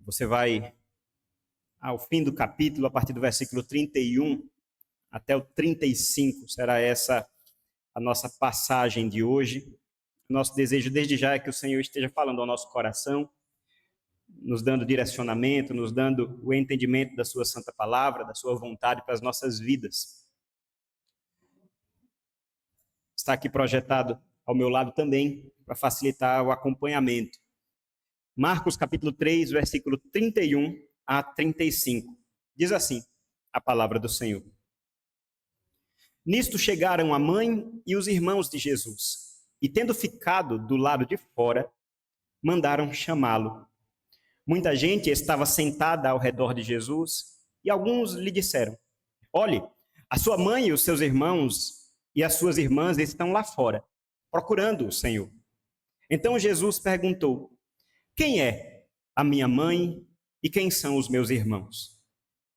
Você vai ao fim do capítulo, a partir do versículo 31 até o 35, será essa a nossa passagem de hoje. Nosso desejo desde já é que o Senhor esteja falando ao nosso coração, nos dando direcionamento, nos dando o entendimento da sua santa palavra, da sua vontade para as nossas vidas. Está aqui projetado ao meu lado também, para facilitar o acompanhamento. Marcos capítulo 3, versículo 31 a 35. Diz assim a palavra do Senhor. Nisto chegaram a mãe e os irmãos de Jesus, e tendo ficado do lado de fora, mandaram chamá-lo. Muita gente estava sentada ao redor de Jesus, e alguns lhe disseram: Olhe, a sua mãe e os seus irmãos e as suas irmãs estão lá fora, procurando o Senhor. Então Jesus perguntou: Quem é a minha mãe e quem são os meus irmãos?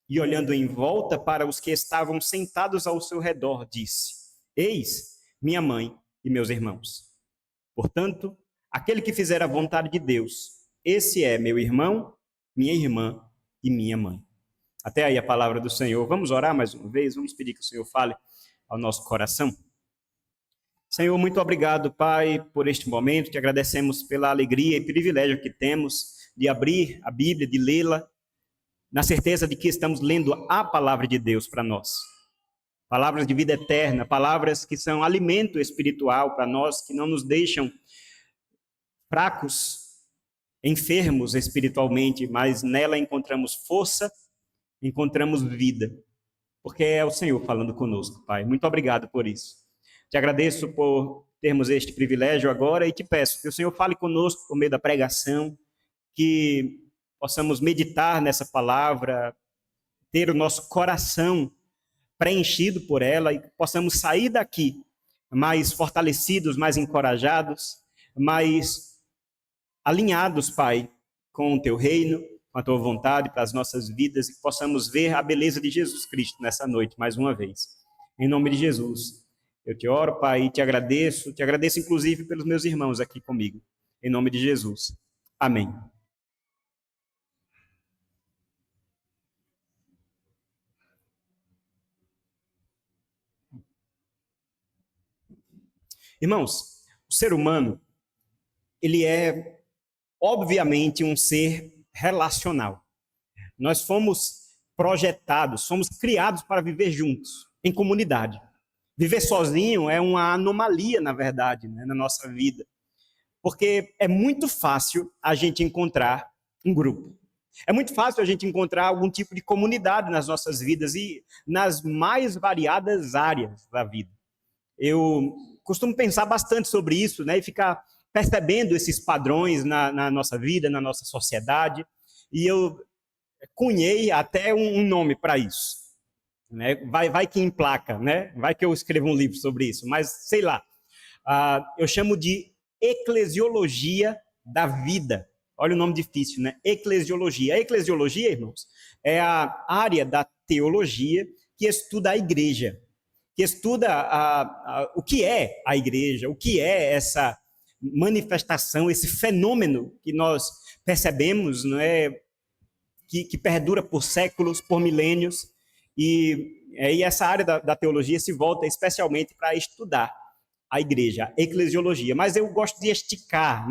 E olhando em volta para os que estavam sentados ao seu redor, disse: Eis minha mãe e meus irmãos. Portanto, aquele que fizer a vontade de Deus, esse é meu irmão, minha irmã e minha mãe. Até aí a palavra do Senhor. Vamos orar mais uma vez? Vamos pedir que o Senhor fale ao nosso coração. Senhor, muito obrigado, Pai, por este momento. Te agradecemos pela alegria e privilégio que temos de abrir a Bíblia, de lê-la, na certeza de que estamos lendo a palavra de Deus para nós. Palavras de vida eterna, palavras que são alimento espiritual para nós, que não nos deixam fracos, enfermos espiritualmente, mas nela encontramos força, encontramos vida, porque é o Senhor falando conosco, Pai. Muito obrigado por isso. Te agradeço por termos este privilégio agora e te peço que o Senhor fale conosco por meio da pregação, que possamos meditar nessa palavra, ter o nosso coração preenchido por ela e possamos sair daqui mais fortalecidos, mais encorajados, mais alinhados, Pai, com o Teu reino, com a Tua vontade para as nossas vidas e que possamos ver a beleza de Jesus Cristo nessa noite, mais uma vez. Em nome de Jesus, eu te oro, Pai, e te agradeço inclusive pelos meus irmãos aqui comigo. Em nome de Jesus. Amém. Irmãos, o ser humano, ele é, obviamente, um ser relacional. Nós fomos projetados, fomos criados para viver juntos, em comunidade. Viver sozinho é uma anomalia, na verdade, né, na nossa vida. Porque é muito fácil a gente encontrar um grupo. É muito fácil a gente encontrar algum tipo de comunidade nas nossas vidas e nas mais variadas áreas da vida. Eu costumo pensar bastante sobre isso, né, e ficar percebendo esses padrões na nossa vida, na nossa sociedade, e eu cunhei até um nome para isso. Né? Vai que emplaca, né? Vai que eu escrevo um livro sobre isso, mas sei lá. Eu chamo de eclesiologia da vida. Olha o nome difícil, né? Eclesiologia. A eclesiologia, irmãos, é a área da teologia que estuda a igreja, que estuda o que é a igreja, o que é essa manifestação, esse fenômeno que nós percebemos, não é, que perdura por séculos, por milênios, e essa área da teologia se volta especialmente para estudar a igreja, a eclesiologia. Mas eu gosto de esticar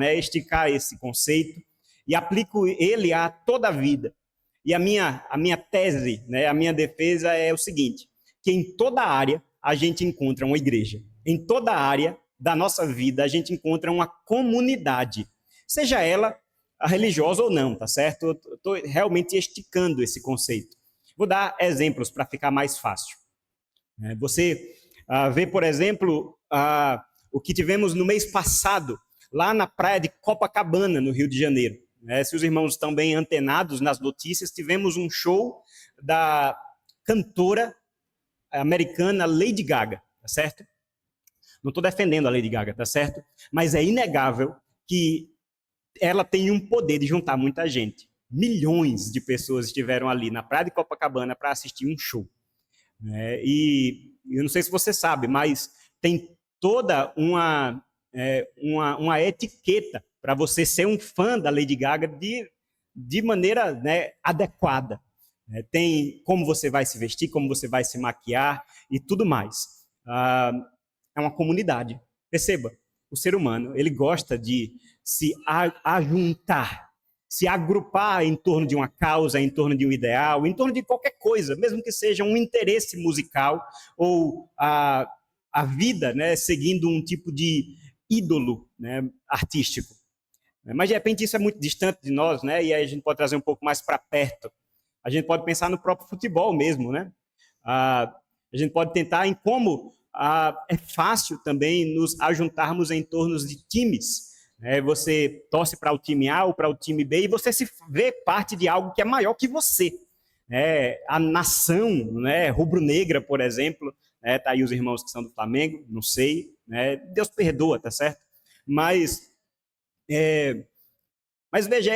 esse conceito e aplico ele a toda a vida. E a minha tese, né, a minha defesa é o seguinte, que em toda área a gente encontra uma igreja. Em toda área da nossa vida a gente encontra uma comunidade, seja ela religiosa ou não, tá certo? Eu estou realmente esticando esse conceito. Vou dar exemplos para ficar mais fácil. Você vê, por exemplo, o que tivemos no mês passado, lá na praia de Copacabana, no Rio de Janeiro. Se os irmãos estão bem antenados nas notícias, tivemos um show da cantora americana Lady Gaga, tá certo? Não estou defendendo a Lady Gaga, tá certo? Mas é inegável que ela tem um poder de juntar muita gente. Milhões de pessoas estiveram ali na praia de Copacabana para assistir um show. E eu não sei se você sabe, mas tem toda uma etiqueta para você ser um fã da Lady Gaga de maneira, né, adequada. Tem como você vai se vestir, como você vai se maquiar e tudo mais. É uma comunidade. Perceba, o ser humano, ele gosta de se ajuntar, se agrupar em torno de uma causa, em torno de um ideal, em torno de qualquer coisa, mesmo que seja um interesse musical ou a vida, né, seguindo um tipo de ídolo, né, artístico. Mas, de repente, isso é muito distante de nós, né? E aí a gente pode trazer um pouco mais para perto. A gente pode pensar no próprio futebol mesmo, né? A gente pode tentar em como é fácil também nos ajuntarmos em torno de times. Você torce para o time A ou para o time B e você se vê parte de algo que é maior que você. A nação, né, rubro-negra, por exemplo, tá aí os irmãos que são do Flamengo, não sei, né? Deus perdoa, tá certo? Mas veja,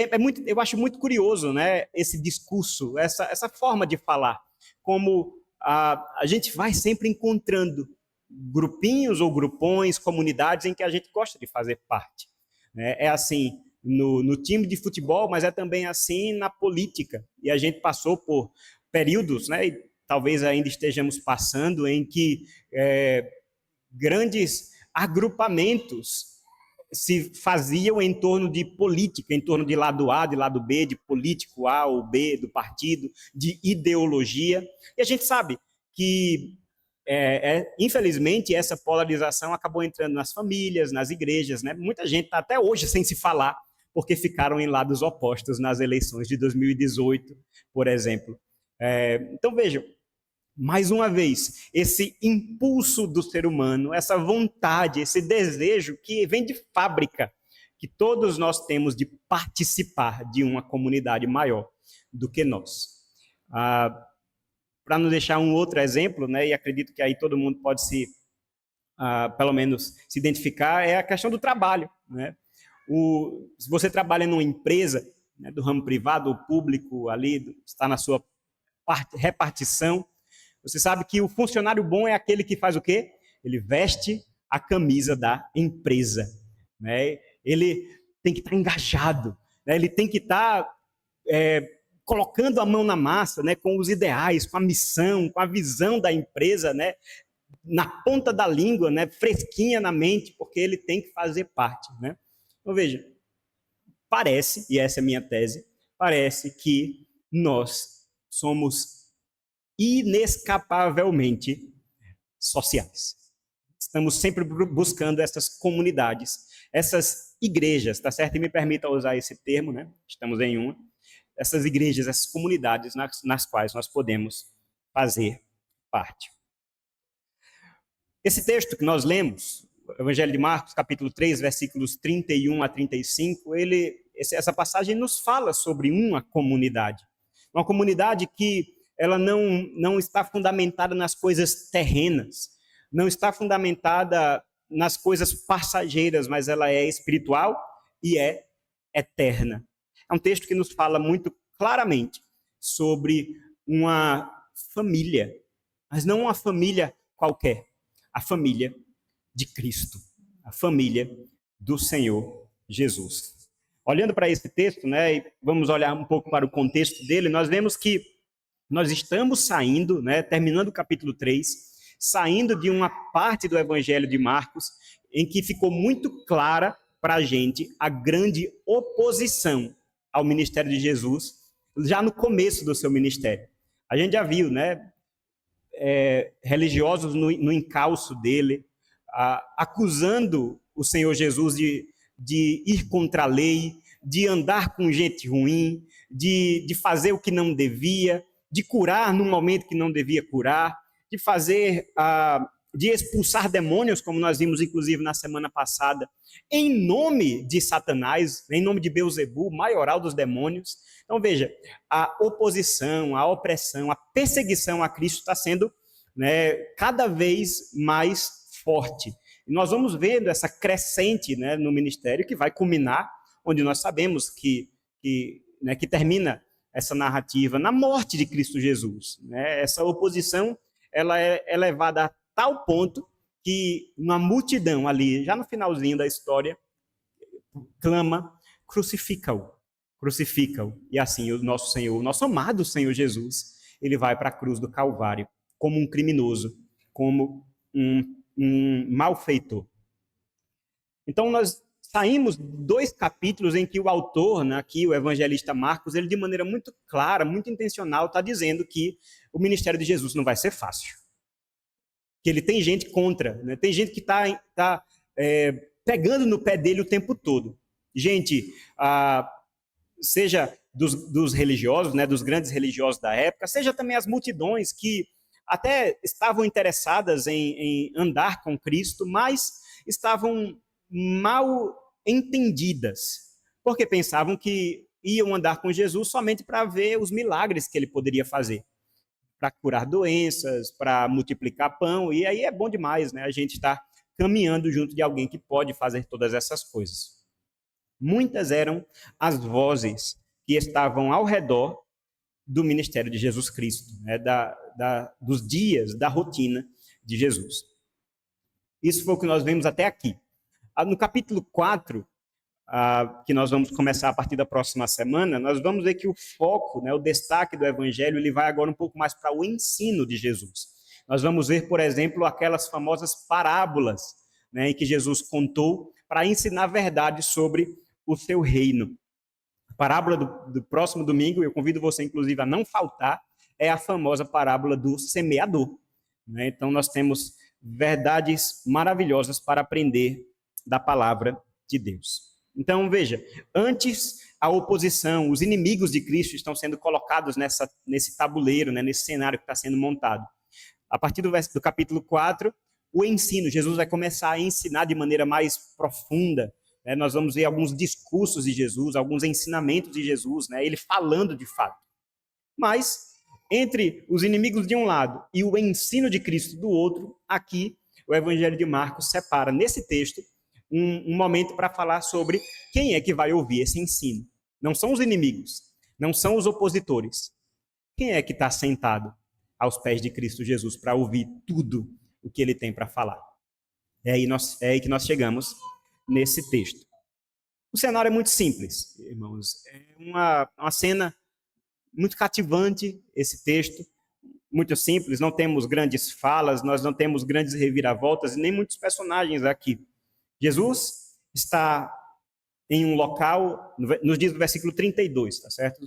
eu acho muito curioso, né, esse discurso, essa forma de falar, como a gente vai sempre encontrando grupinhos ou grupões, comunidades em que a gente gosta de fazer parte. É assim no time de futebol, mas é também assim na política. E a gente passou por períodos, né, e talvez ainda estejamos passando, em que grandes agrupamentos se faziam em torno de política, em torno de lado A, de lado B, de político A ou B, do partido, de ideologia. E a gente sabe que, infelizmente, essa polarização acabou entrando nas famílias, nas igrejas, né? Muita gente está até hoje sem se falar, porque ficaram em lados opostos nas eleições de 2018, por exemplo. Então, vejam, mais uma vez, esse impulso do ser humano, essa vontade, esse desejo que vem de fábrica, que todos nós temos de participar de uma comunidade maior do que nós. Para não deixar um outro exemplo, né, e acredito que aí todo mundo pode pelo menos se identificar, é a questão do trabalho. Né? Se você trabalha numa empresa, né, do ramo privado ou público, ali está na sua repartição, você sabe que o funcionário bom é aquele que faz o quê? Ele veste a camisa da empresa. Né? Ele tem que estar engajado, né? Ele tem que estar colocando a mão na massa, né? Com os ideais, com a missão, com a visão da empresa, né? Na ponta da língua, né? Fresquinha na mente, porque ele tem que fazer parte. Né? Então, veja, parece, e essa é a minha tese, parece que nós somos inescapavelmente sociais. Estamos sempre buscando essas comunidades, essas igrejas, tá certo? E me permita usar esse termo, né? Estamos em uma. Essas igrejas, essas comunidades nas quais nós podemos fazer parte. Esse texto que nós lemos, o Evangelho de Marcos, capítulo 3, versículos 31 a 35, essa passagem nos fala sobre uma comunidade. Uma comunidade que ela não está fundamentada nas coisas terrenas, não está fundamentada nas coisas passageiras, mas ela é espiritual e é eterna. É um texto que nos fala muito claramente sobre uma família, mas não uma família qualquer, a família de Cristo, a família do Senhor Jesus. Olhando para esse texto, né, e vamos olhar um pouco para o contexto dele, nós vemos que nós estamos saindo, né, terminando o capítulo 3, saindo de uma parte do Evangelho de Marcos em que ficou muito clara para a gente a grande oposição ao ministério de Jesus, já no começo do seu ministério. A gente já viu, né, religiosos no encalço dele, acusando o Senhor Jesus de ir contra a lei, de andar com gente ruim, de fazer o que não devia, de curar no momento que não devia curar, de de expulsar demônios, como nós vimos inclusive na semana passada, em nome de Satanás, em nome de Beelzebul, maioral dos demônios. Então veja, a oposição, a opressão, a perseguição a Cristo está sendo, né, cada vez mais forte. E nós vamos vendo essa crescente, né, no ministério, que vai culminar, onde nós sabemos que termina essa narrativa na morte de Cristo Jesus. Né? Essa oposição ela é levada a tal ponto que uma multidão ali, já no finalzinho da história, clama, crucifica-o, crucificam. E assim o nosso Senhor, o nosso amado Senhor Jesus, ele vai para a cruz do Calvário como um criminoso, como um malfeitor. Então nós saímos 2 capítulos em que o autor, né, aqui o evangelista Marcos, ele de maneira muito clara, muito intencional, está dizendo que o ministério de Jesus não vai ser fácil. Que ele tem gente contra, né? Tem gente que está pegando no pé dele o tempo todo. Gente, seja dos religiosos, né, dos grandes religiosos da época, seja também as multidões que até estavam interessadas em andar com Cristo, mas estavam mal entendidas, porque pensavam que iam andar com Jesus somente para ver os milagres que ele poderia fazer, para curar doenças, para multiplicar pão, e aí é bom demais, né? A gente está caminhando junto de alguém que pode fazer todas essas coisas. Muitas eram as vozes que estavam ao redor do ministério de Jesus Cristo, né? Dos dias, da rotina de Jesus. Isso foi o que nós vemos até aqui. No capítulo 4, que nós vamos começar a partir da próxima semana, nós vamos ver que o foco, né, o destaque do evangelho, ele vai agora um pouco mais para o ensino de Jesus. Nós vamos ver, por exemplo, aquelas famosas parábolas, né, em que Jesus contou para ensinar verdade sobre o seu reino. A parábola do próximo domingo, eu convido você, inclusive, a não faltar, é a famosa parábola do semeador. Né? Então, nós temos verdades maravilhosas para aprender da palavra de Deus. Então, veja, antes a oposição, os inimigos de Cristo estão sendo colocados nesse tabuleiro, né, nesse cenário que está sendo montado. A partir do capítulo 4, o ensino, Jesus vai começar a ensinar de maneira mais profunda, né? Nós vamos ver alguns discursos de Jesus, alguns ensinamentos de Jesus, né, ele falando de fato. Mas, entre os inimigos de um lado e o ensino de Cristo do outro, aqui o Evangelho de Marcos separa nesse texto um momento para falar sobre quem é que vai ouvir esse ensino. Não são os inimigos, não são os opositores. Quem é que está sentado aos pés de Cristo Jesus para ouvir tudo o que ele tem para falar? É aí que nós chegamos nesse texto. O cenário é muito simples, irmãos. É uma cena muito cativante, esse texto, muito simples. Não temos grandes falas, nós não temos grandes reviravoltas e nem muitos personagens aqui. Jesus está em um local, nos diz no versículo 32, tá certo?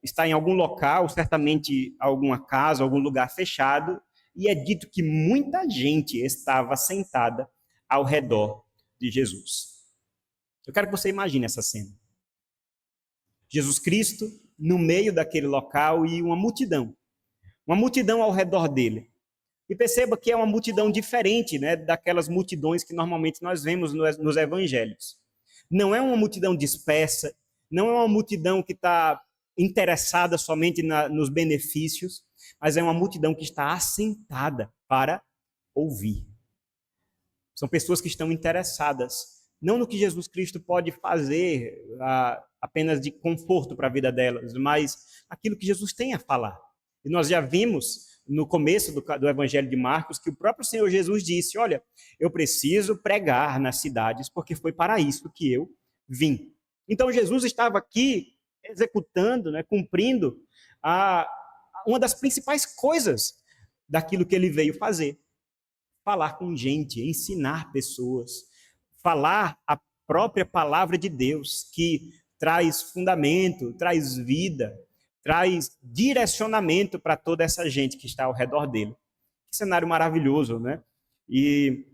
Está em algum local, certamente alguma casa, algum lugar fechado, e é dito que muita gente estava sentada ao redor de Jesus. Eu quero que você imagine essa cena. Jesus Cristo no meio daquele local e uma multidão ao redor dele. E perceba que é uma multidão diferente, né, daquelas multidões que normalmente nós vemos nos evangelhos. Não é uma multidão dispersa, não é uma multidão que está interessada somente nos benefícios, mas é uma multidão que está assentada para ouvir. São pessoas que estão interessadas, não no que Jesus Cristo pode fazer apenas de conforto para a vida delas, mas aquilo que Jesus tem a falar. E nós já vimos no começo do Evangelho de Marcos, que o próprio Senhor Jesus disse, olha, eu preciso pregar nas cidades, porque foi para isso que eu vim. Então, Jesus estava aqui executando, né, cumprindo uma das principais coisas daquilo que ele veio fazer. Falar com gente, ensinar pessoas, falar a própria palavra de Deus, que traz fundamento, traz vida, traz direcionamento para toda essa gente que está ao redor dele. Que cenário maravilhoso, né? E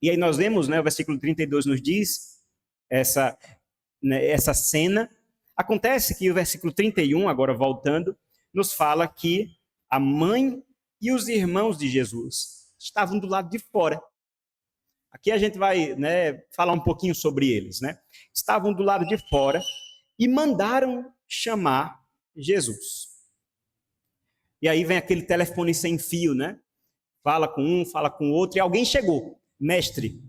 aí nós vemos, né, o versículo 32 nos diz essa cena. Acontece que o versículo 31, agora voltando, nos fala que a mãe e os irmãos de Jesus estavam do lado de fora. Aqui a gente vai, né, falar um pouquinho sobre eles, né? Estavam do lado de fora e mandaram chamar Jesus. E aí vem aquele telefone sem fio, né? Fala com um, fala com o outro, e alguém chegou. Mestre,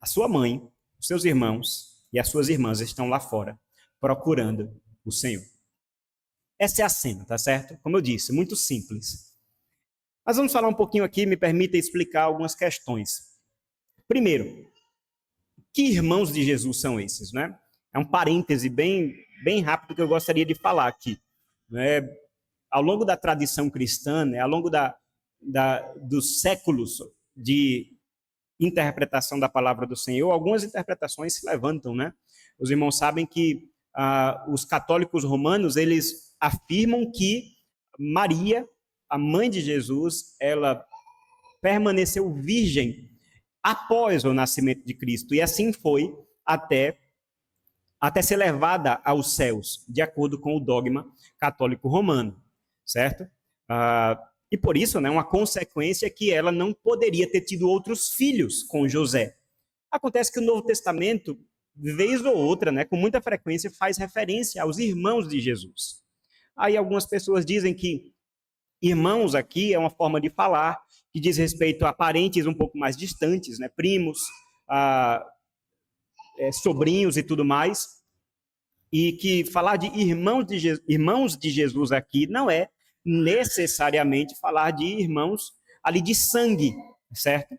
a sua mãe, os seus irmãos e as suas irmãs estão lá fora, procurando o Senhor. Essa é a cena, tá certo? Como eu disse, muito simples. Mas vamos falar um pouquinho aqui, me permita explicar algumas questões. Primeiro, que irmãos de Jesus são esses, né? é um parêntese bem rápido que eu gostaria de falar aqui. Né? Ao longo da tradição cristã, né, ao longo dos séculos de interpretação da palavra do Senhor, algumas interpretações se levantam, né? Os irmãos sabem que os católicos romanos, eles afirmam que Maria, a mãe de Jesus, ela permaneceu virgem após o nascimento de Cristo, e assim foi até ser levada aos céus, de acordo com o dogma católico romano, certo? E por isso, né, uma consequência é que ela não poderia ter tido outros filhos com José. Acontece que o Novo Testamento, de vez ou outra, né, com muita frequência, faz referência aos irmãos de Jesus. Aí algumas pessoas dizem que irmãos aqui é uma forma de falar que diz respeito a parentes um pouco mais distantes, né, primos, sobrinhos e tudo mais, e que falar de irmãos de Jesus aqui não é necessariamente falar de irmãos ali de sangue, certo?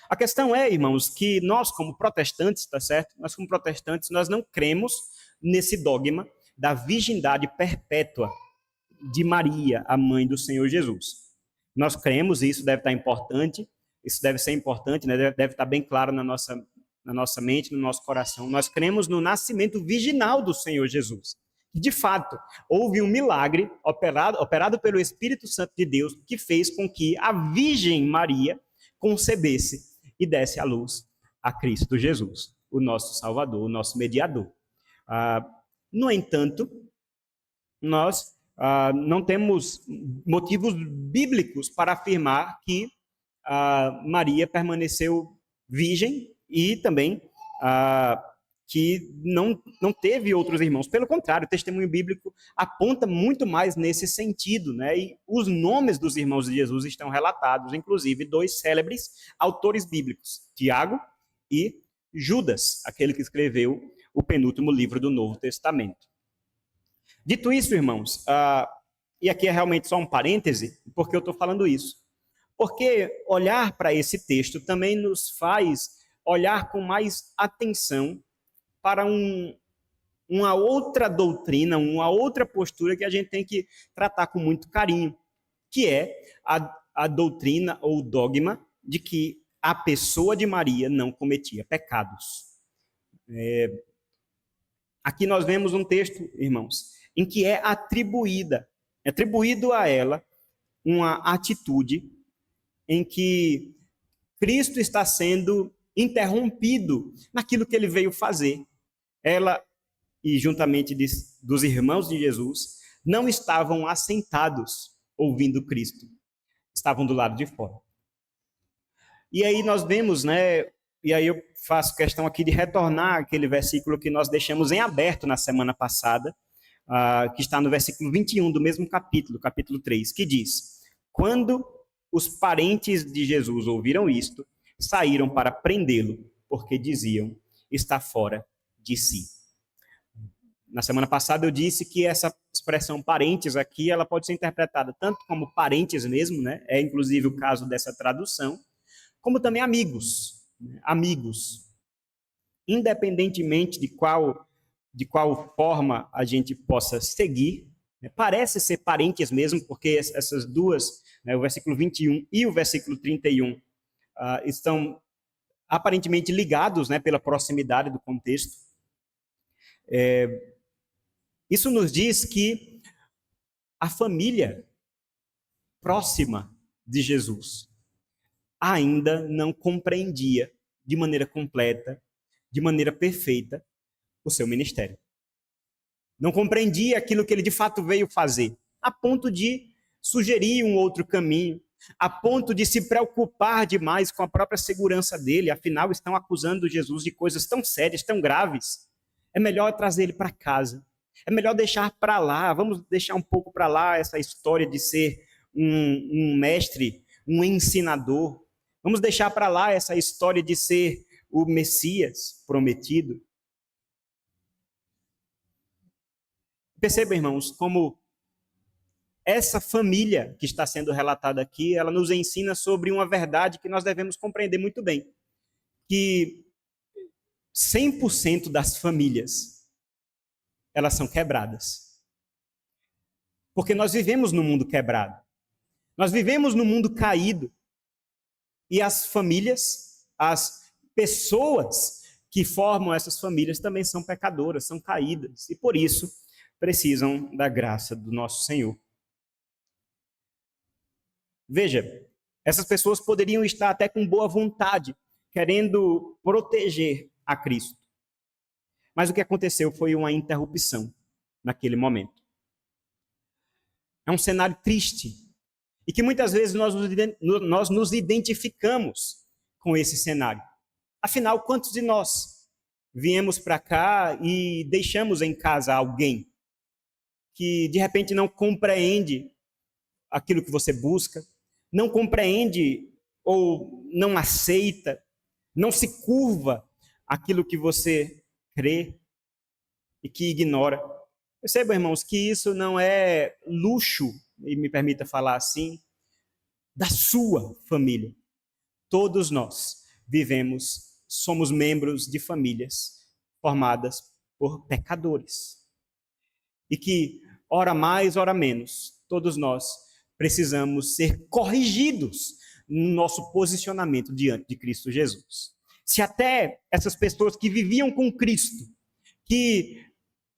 A questão é, irmãos, que nós como protestantes, tá certo? Nós como protestantes, nós não cremos nesse dogma da virgindade perpétua de Maria, a mãe do Senhor Jesus. Nós cremos, e isso deve estar importante, isso deve ser importante, né? Deve estar bem claro na nossa mente, no nosso coração. Nós cremos no nascimento virginal do Senhor Jesus. De fato, houve um milagre operado pelo Espírito Santo de Deus que fez com que a Virgem Maria concebesse e desse à luz a Cristo Jesus, o nosso Salvador, o nosso mediador. No entanto, nós não temos motivos bíblicos para afirmar que Maria permaneceu virgem e também que não teve outros irmãos. Pelo contrário, o testemunho bíblico aponta muito mais nesse sentido, né? E os nomes dos irmãos de Jesus estão relatados, inclusive dois célebres autores bíblicos, Tiago e Judas, aquele que escreveu o penúltimo livro do Novo Testamento. Dito isso, irmãos, e aqui é realmente só um parêntese, porque eu estou falando isso? Porque olhar para esse texto também nos faz olhar com mais atenção para uma outra doutrina, uma outra postura que a gente tem que tratar com muito carinho, que é a doutrina ou dogma de que a pessoa de Maria não cometia pecados. Aqui nós vemos um texto, irmãos, em que é atribuído a ela uma atitude em que Cristo está sendo interrompido naquilo que ele veio fazer. Ela, e juntamente dos irmãos de Jesus, não estavam assentados ouvindo Cristo, estavam do lado de fora. E aí nós vemos, né, e aí eu faço questão aqui de retornar aquele versículo que nós deixamos em aberto na semana passada, que está no versículo 21 do mesmo capítulo 3, que diz: quando os parentes de Jesus ouviram isto, saíram para prendê-lo, porque diziam, está fora de si. Na semana passada eu disse que essa expressão parentes aqui, ela pode ser interpretada tanto como parentes mesmo, né? É inclusive o caso dessa tradução, como também amigos, né? Amigos. Independentemente de qual forma a gente possa seguir, né? Parece ser parentes mesmo, porque essas duas, né, o versículo 21 e o versículo 31, estão aparentemente ligados, né, pela proximidade do contexto. Isso nos diz que a família próxima de Jesus ainda não compreendia de maneira completa, de maneira perfeita, o seu ministério. Não compreendia aquilo que ele de fato veio fazer, a ponto de sugerir um outro caminho, a ponto de se preocupar demais com a própria segurança dele. Afinal, estão acusando Jesus de coisas tão sérias, tão graves. É melhor trazer ele para casa. É melhor deixar para lá, vamos deixar um pouco para lá essa história de ser um mestre, um ensinador. Vamos deixar para lá essa história de ser o Messias prometido. Perceba, irmãos, como essa família que está sendo relatada aqui, ela nos ensina sobre uma verdade que nós devemos compreender muito bem. Que 100% das famílias, elas são quebradas. Porque nós vivemos num mundo quebrado. Nós vivemos num mundo caído. E as famílias, as pessoas que formam essas famílias também são pecadoras, são caídas. E por isso precisam da graça do nosso Senhor. Veja, essas pessoas poderiam estar até com boa vontade, querendo proteger a Cristo. Mas o que aconteceu foi uma interrupção naquele momento. É um cenário triste e que muitas vezes nós nos identificamos com esse cenário. Afinal, quantos de nós viemos para cá e deixamos em casa alguém que de repente não compreende aquilo que você busca, não compreende ou não aceita, não se curva aquilo que você crê e que ignora? Percebam, irmãos, que isso não é luxo, e me permita falar assim, da sua família. Todos nós somos membros de famílias formadas por pecadores. E que, ora mais, ora menos, todos nós precisamos ser corrigidos no nosso posicionamento diante de Cristo Jesus. Se até essas pessoas que viviam com Cristo, que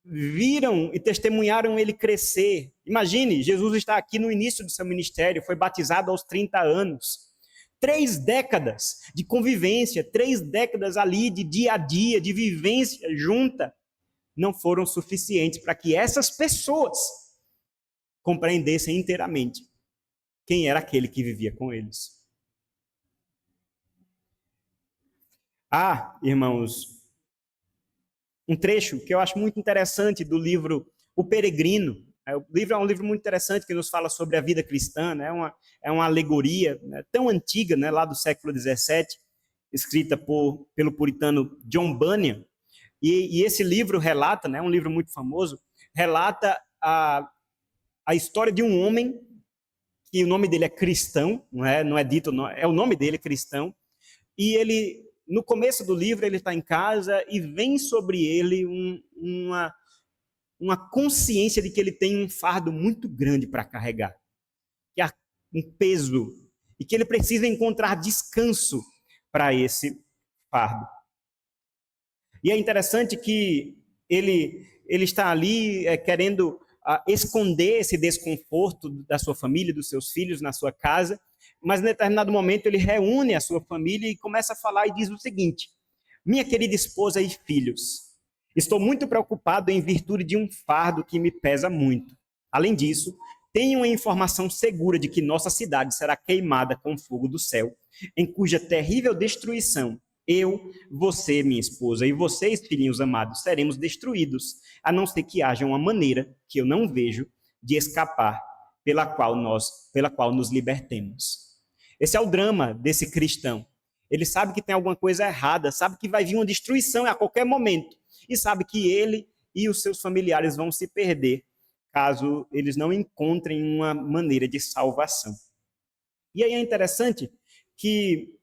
viram e testemunharam ele crescer. Imagine, Jesus está aqui no início do seu ministério, foi batizado aos 30 anos. 3 décadas de convivência, 3 décadas ali de dia a dia, de vivência junta, não foram suficientes para que essas pessoas compreendessem inteiramente quem era aquele que vivia com eles. Irmãos, um trecho que eu acho muito interessante do livro O Peregrino. O livro é um livro muito interessante que nos fala sobre a vida cristã, né? É uma alegoria, né, tão antiga, né, lá do século XVII, escrita pelo puritano John Bunyan. E esse livro relata, né, um livro muito famoso, relata a história de um homem, que o nome dele é Cristão, não é dito, é o nome dele, Cristão, e ele, no começo do livro, ele está em casa e vem sobre ele uma consciência de que ele tem um fardo muito grande para carregar, que há um peso, e que ele precisa encontrar descanso para esse fardo. E é interessante que ele está ali querendo esconder esse desconforto da sua família, dos seus filhos na sua casa, mas em determinado momento ele reúne a sua família e começa a falar e diz o seguinte: minha querida esposa e filhos, estou muito preocupado em virtude de um fardo que me pesa muito. Além disso, tenho uma informação segura de que nossa cidade será queimada com fogo do céu, em cuja terrível destruição eu, você, minha esposa, e vocês, filhinhos amados, seremos destruídos, a não ser que haja uma maneira, que eu não vejo, de escapar, pela qual nos libertemos. Esse é o drama desse cristão. Ele sabe que tem alguma coisa errada, sabe que vai vir uma destruição a qualquer momento, e sabe que ele e os seus familiares vão se perder, caso eles não encontrem uma maneira de salvação. E aí é interessante que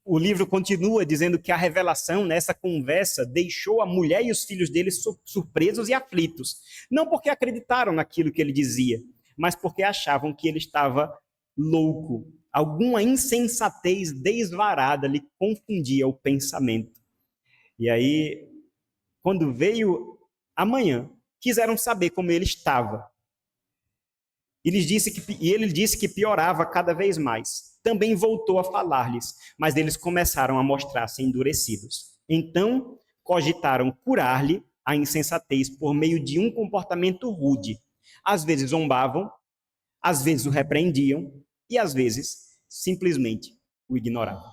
o livro continua dizendo que a revelação nessa conversa deixou a mulher e os filhos dele surpresos e aflitos. Não porque acreditaram naquilo que ele dizia, mas porque achavam que ele estava louco. Alguma insensatez desvarada lhe confundia o pensamento. E aí, quando veio amanhã, quiseram saber como ele estava. E ele disse que piorava cada vez mais. Também voltou a falar-lhes, mas eles começaram a mostrar-se endurecidos. Então, cogitaram curar-lhe a insensatez por meio de um comportamento rude. Às vezes zombavam, às vezes o repreendiam e às vezes simplesmente o ignoravam.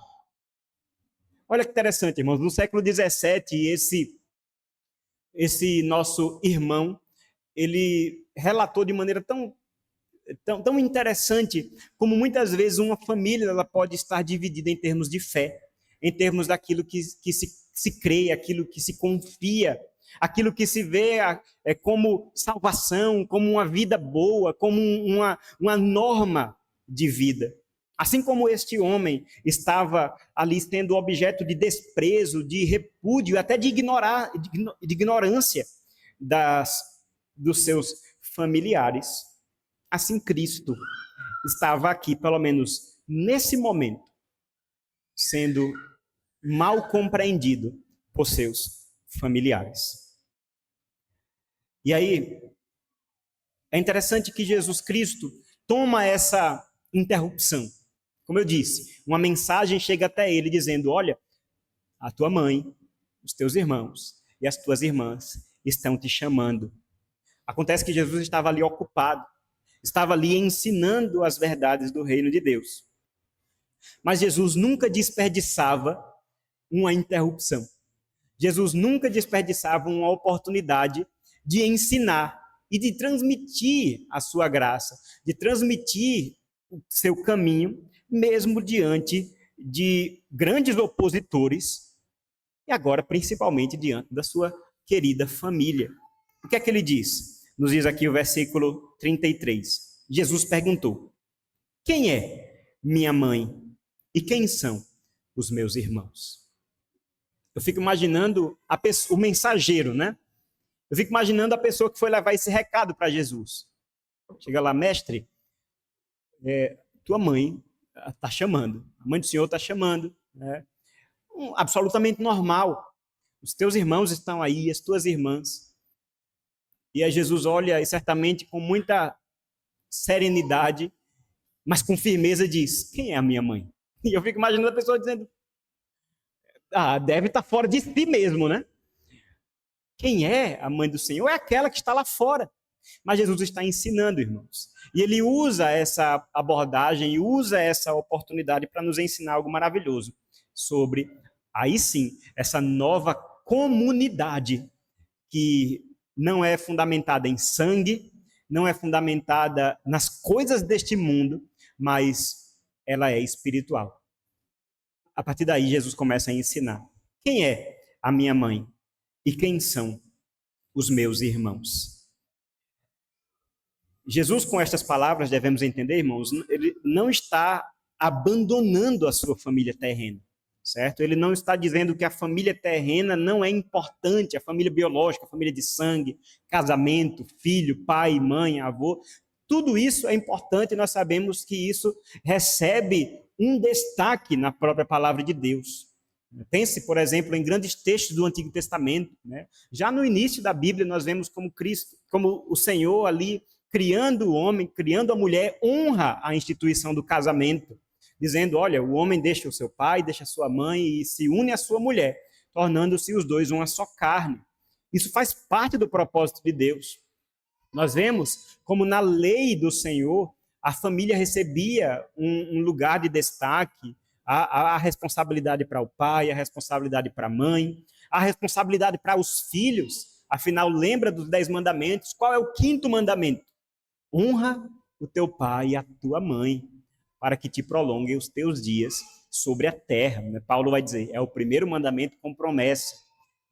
Olha que interessante, irmãos. No século XVII, esse nosso irmão, ele relatou de maneira tão interessante como muitas vezes uma família ela pode estar dividida em termos de fé, em termos daquilo que se crê, aquilo que se confia, aquilo que se vê como salvação, como uma vida boa, como uma norma de vida. Assim como este homem estava ali sendo objeto de desprezo, de repúdio, até de ignorância dos seus familiares, assim Cristo estava aqui, pelo menos nesse momento, sendo mal compreendido por seus familiares. E aí, é interessante que Jesus Cristo toma essa interrupção. Como eu disse, uma mensagem chega até ele dizendo: olha, a tua mãe, os teus irmãos e as tuas irmãs estão te chamando. Acontece que Jesus estava ali ocupado, estava ali ensinando as verdades do reino de Deus. Mas Jesus nunca desperdiçava uma interrupção. Jesus nunca desperdiçava uma oportunidade de ensinar e de transmitir a sua graça, de transmitir o seu caminho, mesmo diante de grandes opositores e agora principalmente diante da sua querida família. O que é que ele diz? Nos diz aqui o versículo 33. Jesus perguntou: quem é minha mãe e quem são os meus irmãos? Eu fico imaginando o mensageiro, né? Eu fico imaginando a pessoa que foi levar esse recado para Jesus. Chega lá: mestre, tua mãe está chamando, a mãe do Senhor está chamando, né? Absolutamente normal. Os teus irmãos estão aí, as tuas irmãs. E aí Jesus olha e certamente com muita serenidade, mas com firmeza diz: quem é a minha mãe? E eu fico imaginando a pessoa dizendo: deve estar fora de si mesmo, né? Quem é a mãe do Senhor? É aquela que está lá fora. Mas Jesus está ensinando, irmãos. E ele usa essa abordagem e usa essa oportunidade para nos ensinar algo maravilhoso sobre, aí sim, essa nova comunidade que não é fundamentada em sangue, não é fundamentada nas coisas deste mundo, mas ela é espiritual. A partir daí, Jesus começa a ensinar: quem é a minha mãe e quem são os meus irmãos? Jesus, com estas palavras, devemos entender, irmãos, ele não está abandonando a sua família terrena, certo? Ele não está dizendo que a família terrena não é importante, a família biológica, a família de sangue, casamento, filho, pai, mãe, avô, tudo isso é importante e nós sabemos que isso recebe um destaque na própria palavra de Deus. Pense, por exemplo, em grandes textos do Antigo Testamento, né? Já no início da Bíblia nós vemos como Cristo, como o Senhor ali criando o homem, criando a mulher, honra a instituição do casamento, dizendo: olha, o homem deixa o seu pai, deixa a sua mãe e se une à sua mulher, tornando-se os dois uma só carne. Isso faz parte do propósito de Deus. Nós vemos como na lei do Senhor a família recebia um lugar de destaque, a responsabilidade para o pai, a responsabilidade para a mãe, a responsabilidade para os filhos. Afinal, lembra dos 10 mandamentos? Qual é o 5º mandamento? Honra o teu pai e a tua mãe, para que te prolonguem os teus dias sobre a terra. Paulo vai dizer, é o primeiro mandamento com promessa.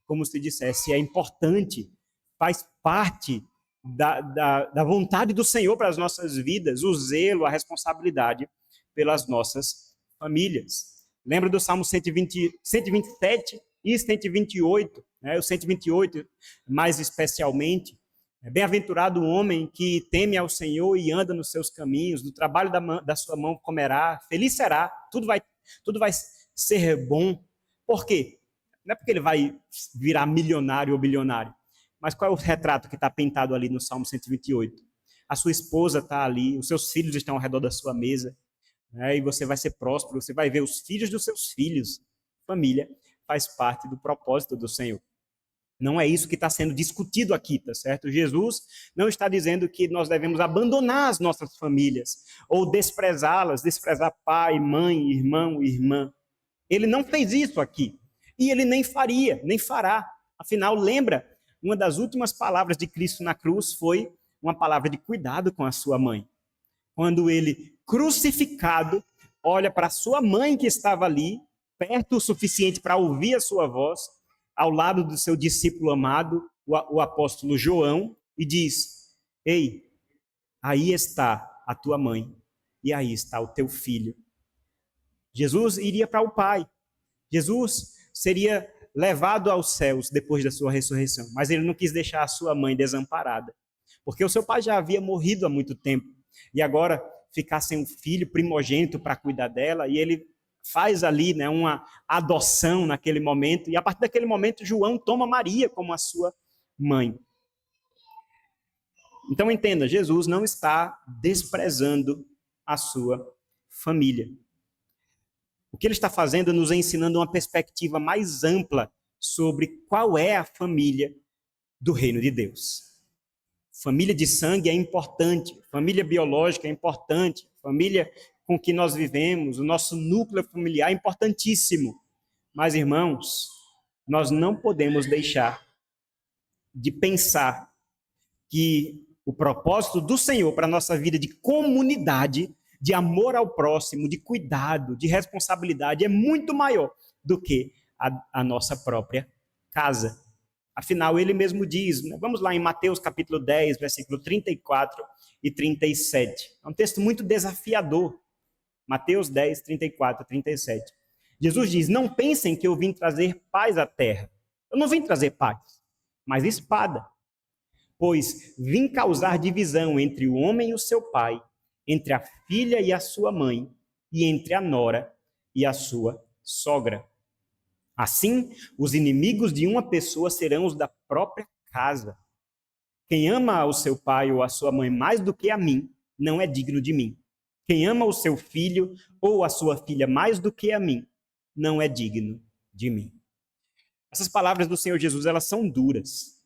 Como se dissesse, é importante, faz parte da vontade do Senhor para as nossas vidas, o zelo, a responsabilidade pelas nossas famílias. Lembra do Salmo 127 e 128, né? O 128 mais especialmente. Bem-aventurado o homem que teme ao Senhor e anda nos seus caminhos, do trabalho da sua mão comerá, feliz será, tudo vai ser bom. Por quê? Não é porque ele vai virar milionário ou bilionário, mas qual é o retrato que está pintado ali no Salmo 128? A sua esposa está ali, os seus filhos estão ao redor da sua mesa, né? E você vai ser próspero, você vai ver os filhos dos seus filhos. Família faz parte do propósito do Senhor. Não é isso que está sendo discutido aqui, tá certo? Jesus não está dizendo que nós devemos abandonar as nossas famílias ou desprezá-las, desprezar pai, mãe, irmão, irmã. Ele não fez isso aqui. E ele nem faria, nem fará. Afinal, lembra, uma das últimas palavras de Cristo na cruz foi uma palavra de cuidado com a sua mãe. Quando ele, crucificado, olha para a sua mãe que estava ali, perto o suficiente para ouvir a sua voz, ao lado do seu discípulo amado, o apóstolo João, e diz: ei, aí está a tua mãe, e aí está o teu filho. Jesus iria para o Pai. Jesus seria levado aos céus depois da sua ressurreição, mas ele não quis deixar a sua mãe desamparada, porque o seu pai já havia morrido há muito tempo, e agora ficar sem um filho primogênito para cuidar dela, e ele faz ali, né, uma adoção naquele momento, e a partir daquele momento João toma Maria como a sua mãe. Então entenda, Jesus não está desprezando a sua família. O que ele está fazendo é nos ensinando uma perspectiva mais ampla sobre qual é a família do reino de Deus. Família de sangue é importante, família biológica é importante, família com que nós vivemos, o nosso núcleo familiar é importantíssimo. Mas, irmãos, nós não podemos deixar de pensar que o propósito do Senhor para a nossa vida de comunidade, de amor ao próximo, de cuidado, de responsabilidade, é muito maior do que a nossa própria casa. Afinal, ele mesmo diz, né? Vamos lá em Mateus capítulo 10, versículo 34 e 37. É um texto muito desafiador. Mateus 10, 34 e 37. Jesus diz, não pensem que eu vim trazer paz à terra. Eu não vim trazer paz, mas espada. Pois vim causar divisão entre o homem e o seu pai, entre a filha e a sua mãe, e entre a nora e a sua sogra. Assim, os inimigos de uma pessoa serão os da própria casa. Quem ama o seu pai ou a sua mãe mais do que a mim, não é digno de mim. Quem ama o seu filho ou a sua filha mais do que a mim, não é digno de mim. Essas palavras do Senhor Jesus, elas são duras.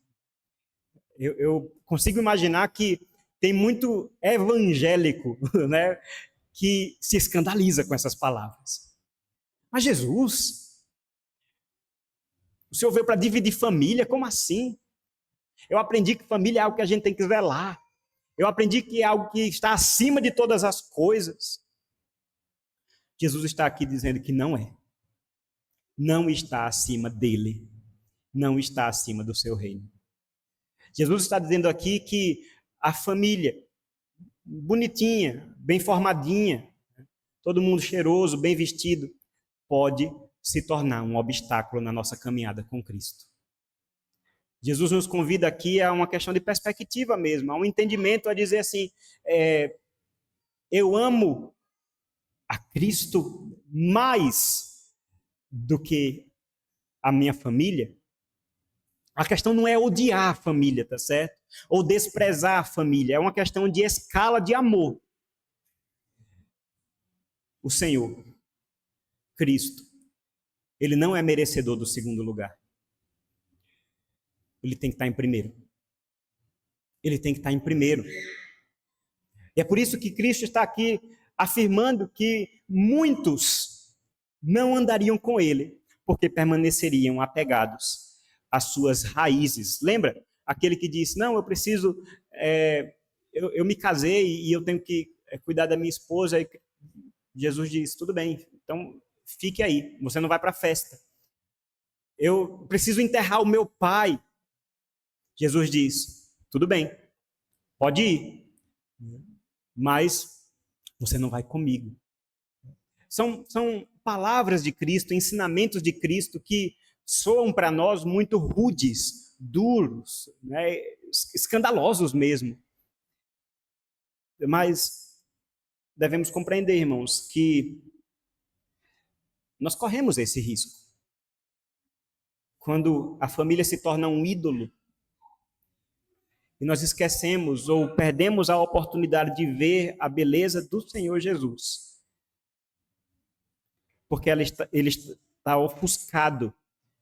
Eu consigo imaginar que tem muito evangélico, né, que se escandaliza com essas palavras. Mas Jesus, o Senhor veio para dividir família? Como assim? Eu aprendi que família é algo que a gente tem que zelar. Eu aprendi que é algo que está acima de todas as coisas. Jesus está aqui dizendo que não é. Não está acima dele. Não está acima do seu reino. Jesus está dizendo aqui que a família, bonitinha, bem formadinha, todo mundo cheiroso, bem vestido, pode se tornar um obstáculo na nossa caminhada com Cristo. Jesus nos convida aqui a uma questão de perspectiva mesmo, a um entendimento, a dizer assim, eu amo a Cristo mais do que a minha família. A questão não é odiar a família, tá certo? Ou desprezar a família. É uma questão de escala de amor. O Senhor, Cristo, ele não é merecedor do segundo lugar. Ele tem que estar em primeiro. Ele tem que estar em primeiro. E é por isso que Cristo está aqui afirmando que muitos não andariam com ele, porque permaneceriam apegados as suas raízes. Lembra? Aquele que disse, não, eu preciso, eu me casei e eu tenho que cuidar da minha esposa. E Jesus disse, tudo bem, então fique aí, você não vai para a festa. Eu preciso enterrar o meu pai. Jesus diz, tudo bem, pode ir, mas você não vai comigo. São palavras de Cristo, ensinamentos de Cristo que soam para nós muito rudes, duros, né, escandalosos mesmo. Mas devemos compreender, irmãos, que nós corremos esse risco. Quando a família se torna um ídolo, e nós esquecemos ou perdemos a oportunidade de ver a beleza do Senhor Jesus. Porque ele está ofuscado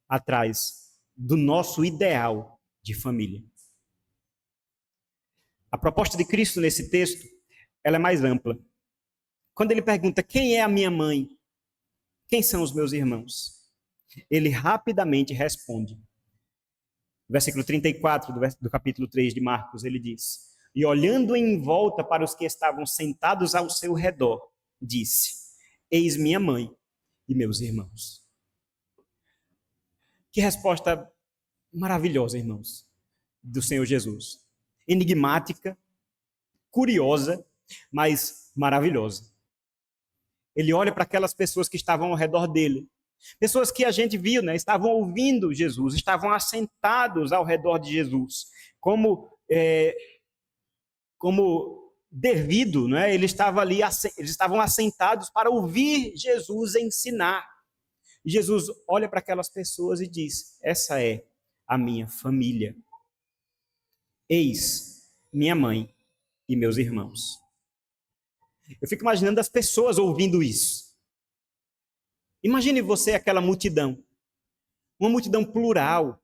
atrás do nosso ideal de família. A proposta de Cristo nesse texto, ela é mais ampla. Quando ele pergunta, quem é a minha mãe? Quem são os meus irmãos? Ele rapidamente responde. Versículo 34 do capítulo 3 de Marcos, ele diz, e olhando em volta para os que estavam sentados ao seu redor, disse, eis minha mãe e meus irmãos. Que resposta maravilhosa, irmãos, do Senhor Jesus. Enigmática, curiosa, mas maravilhosa. Ele olha para aquelas pessoas que estavam ao redor dele. Pessoas que a gente viu, né? Estavam ouvindo Jesus, estavam assentados ao redor de Jesus. Como devido, né? Eles estavam assentados para ouvir Jesus ensinar. E Jesus olha para aquelas pessoas e diz: essa é a minha família. Eis minha mãe e meus irmãos. Eu fico imaginando as pessoas ouvindo isso. Imagine você aquela multidão. Uma multidão plural.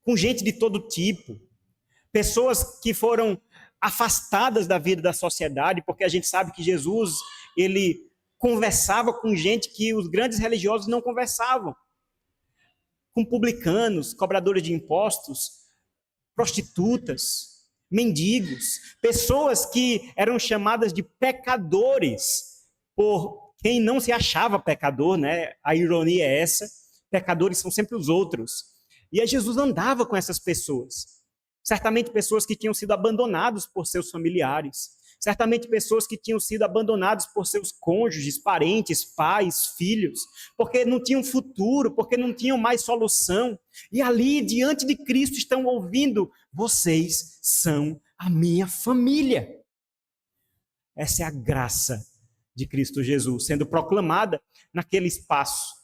Com gente de todo tipo. Pessoas que foram afastadas da vida da sociedade, porque a gente sabe que Jesus, ele conversava com gente que os grandes religiosos não conversavam. Com publicanos, cobradores de impostos, prostitutas, mendigos, pessoas que eram chamadas de pecadores por quem não se achava pecador, né? A ironia é essa, pecadores são sempre os outros. E aí Jesus andava com essas pessoas. Certamente pessoas que tinham sido abandonados por seus familiares, certamente pessoas que tinham sido abandonados por seus cônjuges, parentes, pais, filhos, porque não tinham futuro, porque não tinham mais solução. E ali, diante de Cristo, estão ouvindo: vocês são a minha família. Essa é a graça de Cristo Jesus sendo proclamada naquele espaço.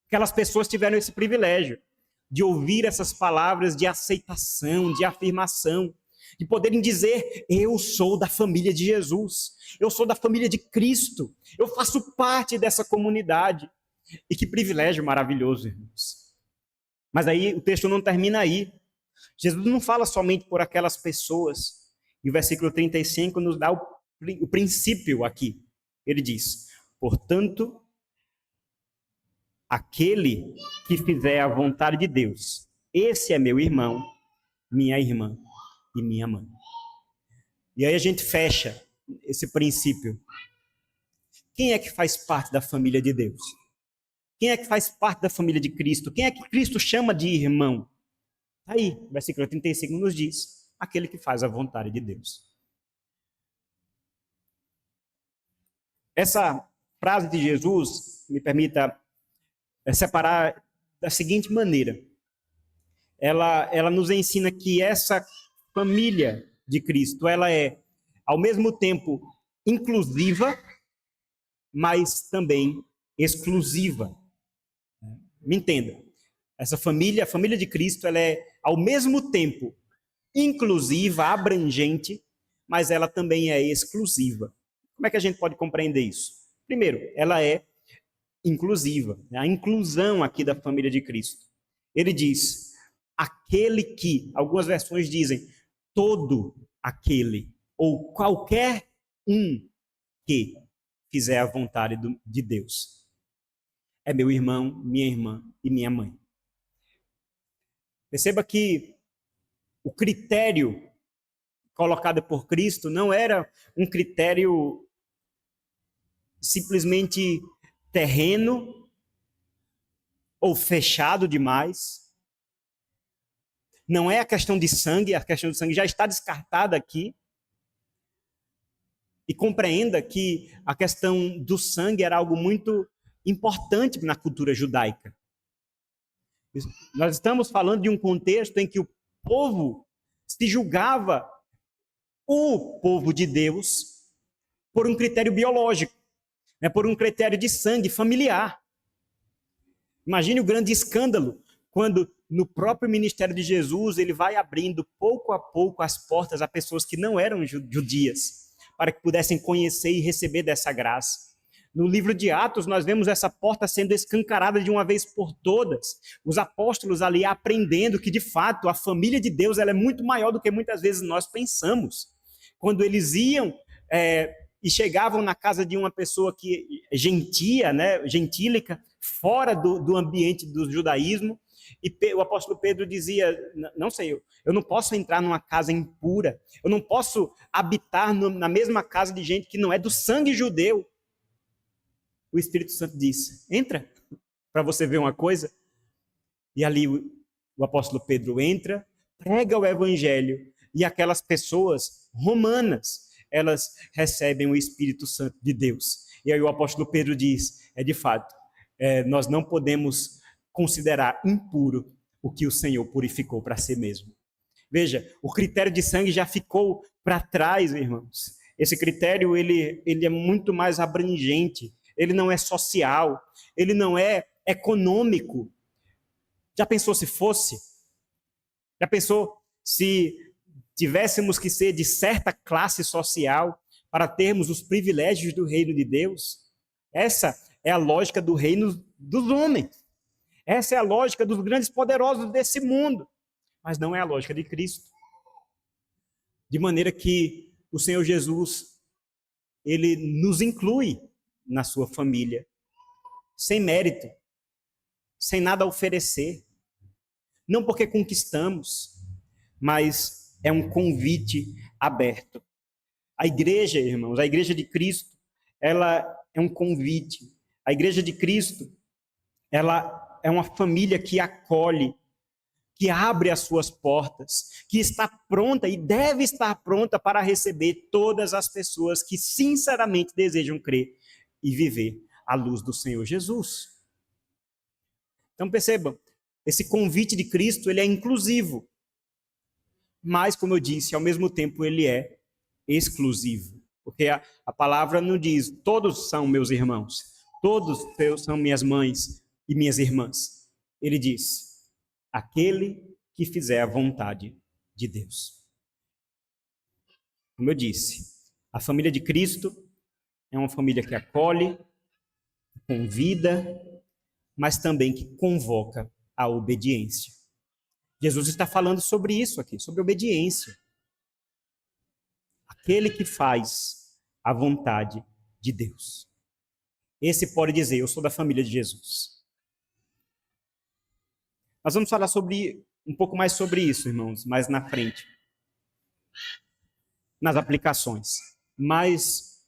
Aquelas pessoas tiveram esse privilégio de ouvir essas palavras de aceitação, de afirmação, de poderem dizer: eu sou da família de Jesus, eu sou da família de Cristo, eu faço parte dessa comunidade. E que privilégio maravilhoso, irmãos. Mas aí o texto não termina aí. Jesus não fala somente por aquelas pessoas. E o versículo 35 nos dá o princípio aqui. Ele diz: portanto, aquele que fizer a vontade de Deus, esse é meu irmão, minha irmã e minha mãe. E aí a gente fecha esse princípio. Quem é que faz parte da família de Deus? Quem é que faz parte da família de Cristo? Quem é que Cristo chama de irmão? Aí, o versículo 35 nos diz: aquele que faz a vontade de Deus. Essa frase de Jesus me permita separar da seguinte maneira. Ela nos ensina que essa família de Cristo, ela é, ao mesmo tempo, inclusiva, mas também exclusiva. Me entenda. Essa família, a família de Cristo, ela é, ao mesmo tempo, inclusiva, abrangente, mas ela também é exclusiva. Como é que a gente pode compreender isso? Primeiro, ela é inclusiva, a inclusão aqui da família de Cristo. Ele diz: aquele que, algumas versões dizem, todo aquele, ou qualquer um que fizer a vontade de Deus. É meu irmão, minha irmã e minha mãe. Perceba que o critério colocado por Cristo não era um critério simplesmente terreno ou fechado demais. Não é a questão de sangue já está descartada aqui. E compreenda que a questão do sangue era algo muito importante na cultura judaica. Nós estamos falando de um contexto em que o povo se julgava o povo de Deus por um critério biológico, né, por um critério de sangue familiar. Imagine o grande escândalo quando, no próprio ministério de Jesus, ele vai abrindo pouco a pouco as portas a pessoas que não eram judias, para que pudessem conhecer e receber dessa graça. No livro de Atos, nós vemos essa porta sendo escancarada de uma vez por todas. Os apóstolos ali aprendendo que, de fato, a família de Deus ela é muito maior do que muitas vezes nós pensamos. Quando eles iam e chegavam na casa de uma pessoa que gentia, né, gentílica, fora do ambiente do judaísmo, e o apóstolo Pedro dizia: não sei, eu não posso entrar numa casa impura, eu não posso habitar na mesma casa de gente que não é do sangue judeu. O Espírito Santo disse: entra, para você ver uma coisa. E ali o apóstolo Pedro entra, prega o evangelho, e aquelas pessoas romanas, elas recebem o Espírito Santo de Deus. E aí o apóstolo Pedro diz, de fato, nós não podemos considerar impuro o que o Senhor purificou para si mesmo. Veja, o critério de sangue já ficou para trás, irmãos. Esse critério ele é muito mais abrangente, ele não é social, ele não é econômico. Já pensou se fosse? Já pensou se tivéssemos que ser de certa classe social para termos os privilégios do reino de Deus? Essa é a lógica do reino dos homens. Essa é a lógica dos grandes poderosos desse mundo. Mas não é a lógica de Cristo. De maneira que o Senhor Jesus, ele nos inclui na sua família, sem mérito, sem nada a oferecer. Não porque conquistamos, mas é um convite aberto. A igreja, irmãos, a igreja de Cristo, ela é um convite. A igreja de Cristo, ela é uma família que acolhe, que abre as suas portas, que está pronta e deve estar pronta para receber todas as pessoas que sinceramente desejam crer e viver à luz do Senhor Jesus. Então percebam, esse convite de Cristo, ele é inclusivo, mas, como eu disse, ao mesmo tempo ele é exclusivo, porque a palavra não diz, todos são meus irmãos, todos são minhas mães e minhas irmãs. Ele diz, aquele que fizer a vontade de Deus. Como eu disse, a família de Cristo é uma família que acolhe, convida, mas também que convoca a obediência. Jesus está falando sobre isso aqui, sobre obediência. Aquele que faz a vontade de Deus. Esse pode dizer, eu sou da família de Jesus. Nós vamos falar um pouco mais sobre isso, irmãos, mais na frente. Nas aplicações. Mas,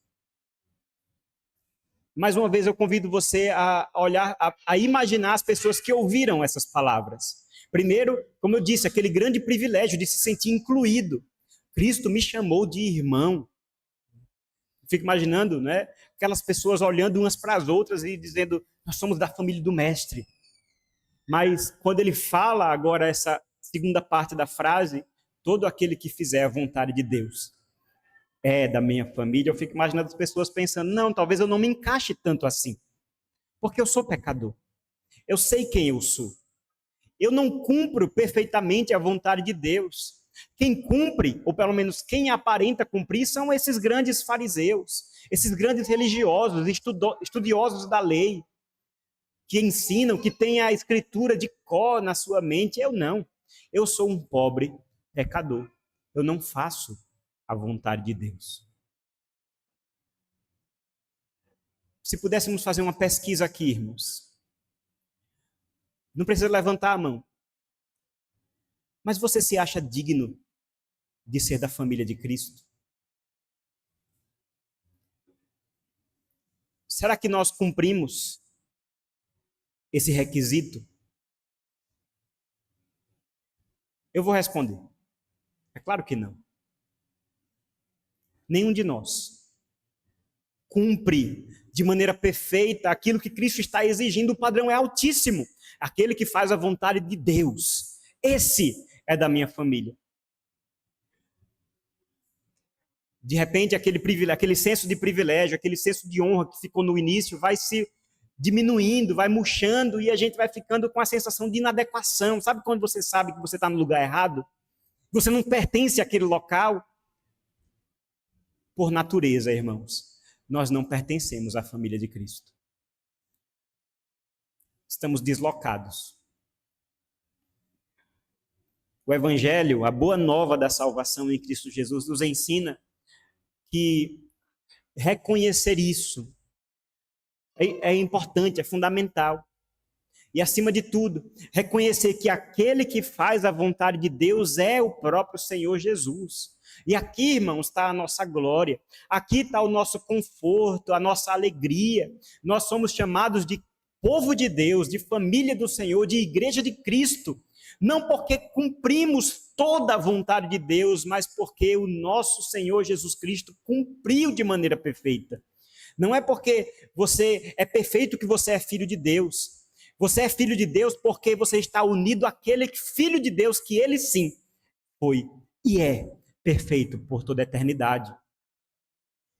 mais uma vez, eu convido você a olhar, a imaginar as pessoas que ouviram essas palavras. Primeiro, como eu disse, aquele grande privilégio de se sentir incluído. Cristo me chamou de irmão. Fico imaginando, né, aquelas pessoas olhando umas para as outras e dizendo, nós somos da família do Mestre. Mas quando ele fala agora essa segunda parte da frase, todo aquele que fizer a vontade de Deus é da minha família, eu fico imaginando as pessoas pensando, não, talvez eu não me encaixe tanto assim, porque eu sou pecador. Eu sei quem eu sou. Eu não cumpro perfeitamente a vontade de Deus. Quem cumpre, ou pelo menos quem aparenta cumprir, são esses grandes fariseus, esses grandes religiosos, estudiosos da lei, que ensinam, que têm a escritura de cor na sua mente. Eu não. Eu sou um pobre pecador. Eu não faço a vontade de Deus. Se pudéssemos fazer uma pesquisa aqui, irmãos, não precisa levantar a mão. Mas você se acha digno de ser da família de Cristo? Será que nós cumprimos esse requisito? Eu vou responder. É claro que não. Nenhum de nós cumpre de maneira perfeita aquilo que Cristo está exigindo. O padrão é altíssimo. Aquele que faz a vontade de Deus. Esse é da minha família. De repente, aquele senso de privilégio, aquele senso de honra que ficou no início, vai se diminuindo, vai murchando e a gente vai ficando com a sensação de inadequação. Sabe quando você sabe que você está no lugar errado? Você não pertence àquele local? Por natureza, irmãos, nós não pertencemos à família de Cristo. Estamos deslocados. O Evangelho, a boa nova da salvação em Cristo Jesus, nos ensina que reconhecer isso é importante, é fundamental. E, acima de tudo, reconhecer que aquele que faz a vontade de Deus é o próprio Senhor Jesus. E aqui, irmãos, está a nossa glória. Aqui está o nosso conforto, a nossa alegria. Nós somos chamados de povo de Deus, de família do Senhor, de igreja de Cristo, não porque cumprimos toda a vontade de Deus, mas porque o nosso Senhor Jesus Cristo cumpriu de maneira perfeita. Não é porque você é perfeito que você é filho de Deus. Você é filho de Deus porque você está unido àquele filho de Deus que ele sim foi e é perfeito por toda a eternidade.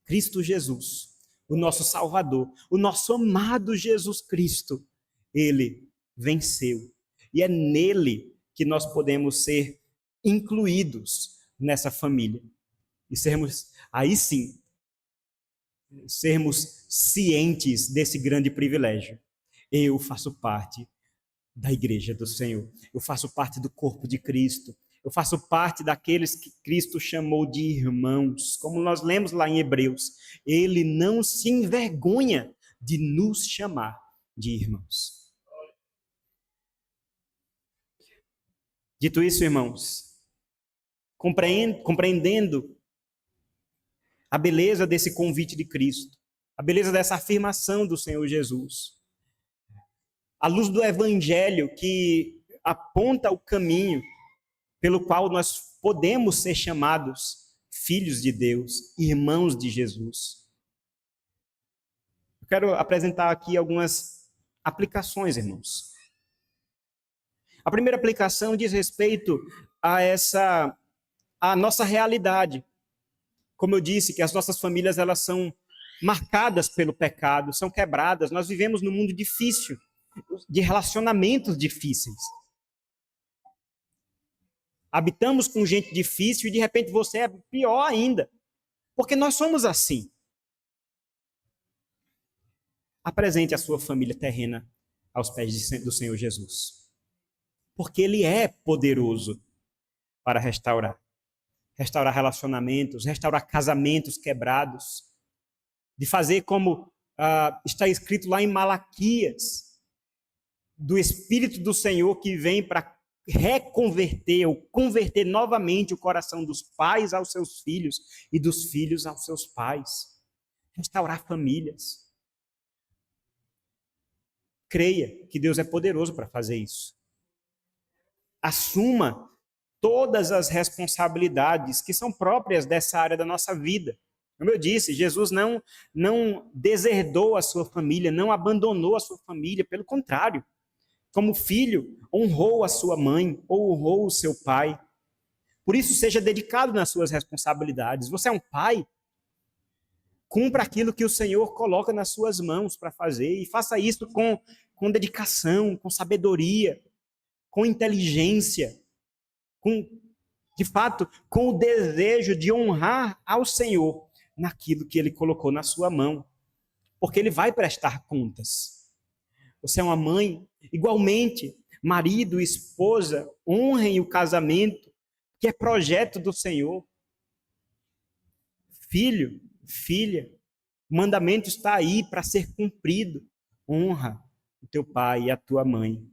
Cristo Jesus, o nosso Salvador, o nosso amado Jesus Cristo, ele venceu. E é nele que nós podemos ser incluídos nessa família. E sermos, aí sim, sermos cientes desse grande privilégio. Eu faço parte da igreja do Senhor. Eu faço parte do corpo de Cristo. Eu faço parte daqueles que Cristo chamou de irmãos. Como nós lemos lá em Hebreus, ele não se envergonha de nos chamar de irmãos. Dito isso, irmãos, compreendendo a beleza desse convite de Cristo, a beleza dessa afirmação do Senhor Jesus, à luz do Evangelho que aponta o caminho pelo qual nós podemos ser chamados filhos de Deus, irmãos de Jesus. Eu quero apresentar aqui algumas aplicações, irmãos. A primeira aplicação diz respeito a nossa realidade. Como eu disse, que as nossas famílias elas são marcadas pelo pecado, são quebradas. Nós vivemos num mundo difícil, de relacionamentos difíceis. Habitamos com gente difícil e de repente você é pior ainda, porque nós somos assim. Apresente a sua família terrena aos pés do Senhor Jesus, porque Ele é poderoso para restaurar relacionamentos, restaurar casamentos quebrados, de fazer como está escrito lá em Malaquias, do Espírito do Senhor que vem para reconverter ou converter novamente o coração dos pais aos seus filhos e dos filhos aos seus pais. Restaurar famílias. Creia que Deus é poderoso para fazer isso. Assuma todas as responsabilidades que são próprias dessa área da nossa vida. Como eu disse, Jesus não deserdou a sua família, não abandonou a sua família, pelo contrário. Como filho, honrou a sua mãe, honrou o seu pai. Por isso, seja dedicado nas suas responsabilidades. Você é um pai, cumpra aquilo que o Senhor coloca nas suas mãos para fazer e faça isso com dedicação, com sabedoria, com inteligência, de fato, com o desejo de honrar ao Senhor naquilo que Ele colocou na sua mão, porque Ele vai prestar contas. Você é uma mãe, igualmente, marido e esposa, honrem o casamento, que é projeto do Senhor. Filho, filha, o mandamento está aí para ser cumprido. Honra o teu pai e a tua mãe.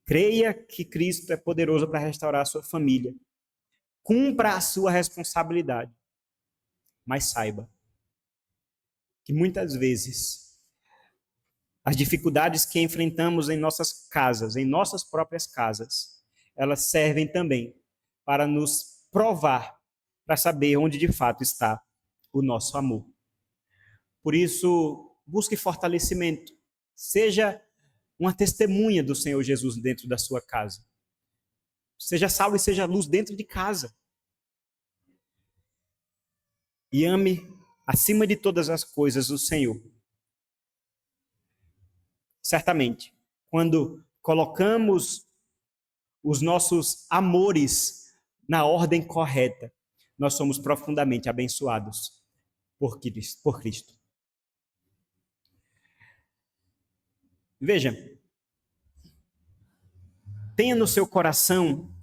Creia que Cristo é poderoso para restaurar a sua família. Cumpra a sua responsabilidade. Mas saiba que muitas vezes as dificuldades que enfrentamos em nossas casas, em nossas próprias casas, elas servem também para nos provar, para saber onde de fato está o nosso amor. Por isso, busque fortalecimento. Seja uma testemunha do Senhor Jesus dentro da sua casa. Seja sal e seja luz dentro de casa. E ame, acima de todas as coisas, o Senhor. Certamente, quando colocamos os nossos amores na ordem correta, nós somos profundamente abençoados por Cristo. Veja, tenha no seu coração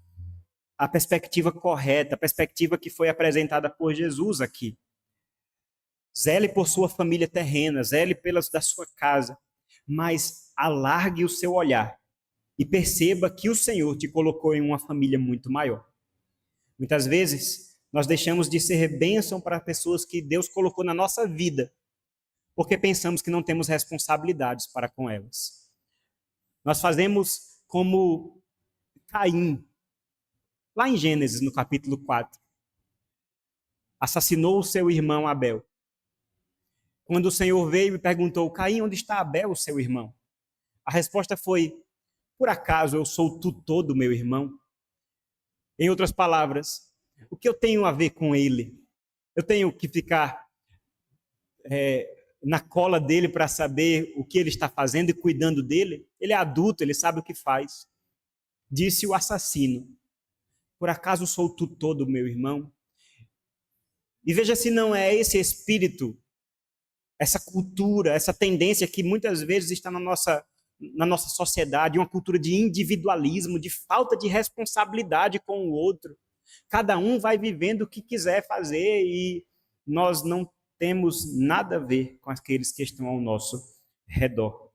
a perspectiva correta, a perspectiva que foi apresentada por Jesus aqui. Zele por sua família terrena, zele pelas da sua casa, mas alargue o seu olhar e perceba que o Senhor te colocou em uma família muito maior. Muitas vezes, nós deixamos de ser bênção para pessoas que Deus colocou na nossa vida, porque pensamos que não temos responsabilidades para com elas. Nós fazemos como Caim, lá em Gênesis, no capítulo 4. Assassinou o seu irmão Abel. Quando o Senhor veio e perguntou: Caim, onde está Abel, o seu irmão? A resposta foi: por acaso eu sou o tutor do meu irmão? Em outras palavras, o que eu tenho a ver com ele? Eu tenho que ficar na cola dele para saber o que ele está fazendo e cuidando dele? Ele é adulto, ele sabe o que faz. Disse o assassino: por acaso sou o tutor do meu irmão? E veja se não é esse espírito, essa cultura, essa tendência que muitas vezes está na nossa sociedade, uma cultura de individualismo, de falta de responsabilidade com o outro. Cada um vai vivendo o que quiser fazer e nós não temos nada a ver com aqueles que estão ao nosso redor.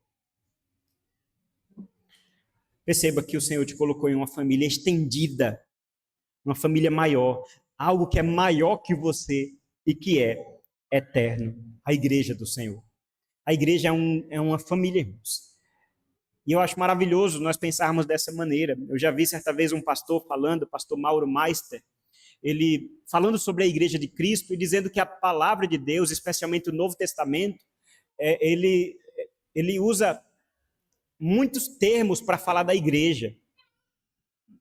Perceba que o Senhor te colocou em uma família estendida, uma família maior, algo que é maior que você e que é eterno, a igreja do Senhor. A igreja é uma família, irmãos. E eu acho maravilhoso nós pensarmos dessa maneira. Eu já vi certa vez um pastor falando, o pastor Mauro Meister, ele falando sobre a igreja de Cristo e dizendo que a palavra de Deus, especialmente o Novo Testamento, ele usa muitos termos para falar da igreja.